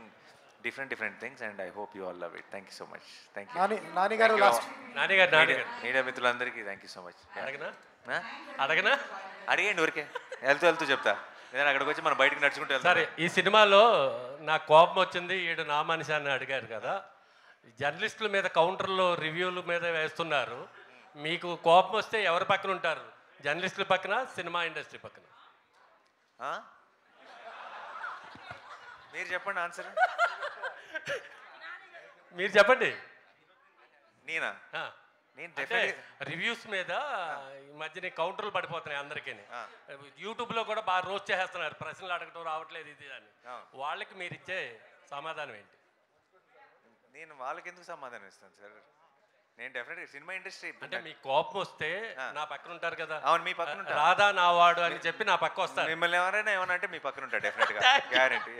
different things and I hope you all love it. Thank you so much. Thank you. Nani garu last. Nani garu. Media మిత్రులందరికీ thank you so much. అడగనా అడిగండి ఊరికే వెళ్తూ చెప్తా. ఏదైనా అక్కడికి వచ్చి మనం బయటకు నడుచుకుంటూ వెళ్తాం. సరే, ఈ సినిమాలో నాకు కోపం వచ్చింది, ఈడు నా మనిషి అని అడిగారు కదా, జర్నలిస్టుల మీద కౌంటర్లో రివ్యూల మీద వేస్తున్నారు. మీకు కోపం వస్తే ఎవరి పక్కన ఉంటారు? జర్నలిస్టుల పక్కన, సినిమా ఇండస్ట్రీ పక్కన? మీరు చెప్పండి ఆన్సర్. మీరు చెప్పండి. నేనా? అంటే రివ్యూస్ మీద ఈ మధ్యన కౌంటర్లు పడిపోతున్నాయి అందరికీ. యూట్యూబ్లో కూడా బాగా రోస్ట్ చేసేస్తున్నారు, ప్రశ్నలు అడగటం రావట్లేదు ఇది అని. వాళ్ళకి మీరు ఇచ్చే సమాధానం ఏంటి? నేను వాళ్ళకి ఎందుకు సమాధానం ఇస్తాను సార్? నేను డెఫినెట్గా సినిమా ఇండస్ట్రీ అంటే మీ కోపం వస్తే నా పక్కన ఉంటారు కదా. అవును, మీ పక్కన ఉంటారు. రాధా నా వాడు అని చెప్పి నా పక్క వస్తారు. మిమ్మల్ని ఎవరైనా ఏమన్నా అంటే మీ పక్కన ఉంటారు డెఫినెట్గా, గ్యారంటీ.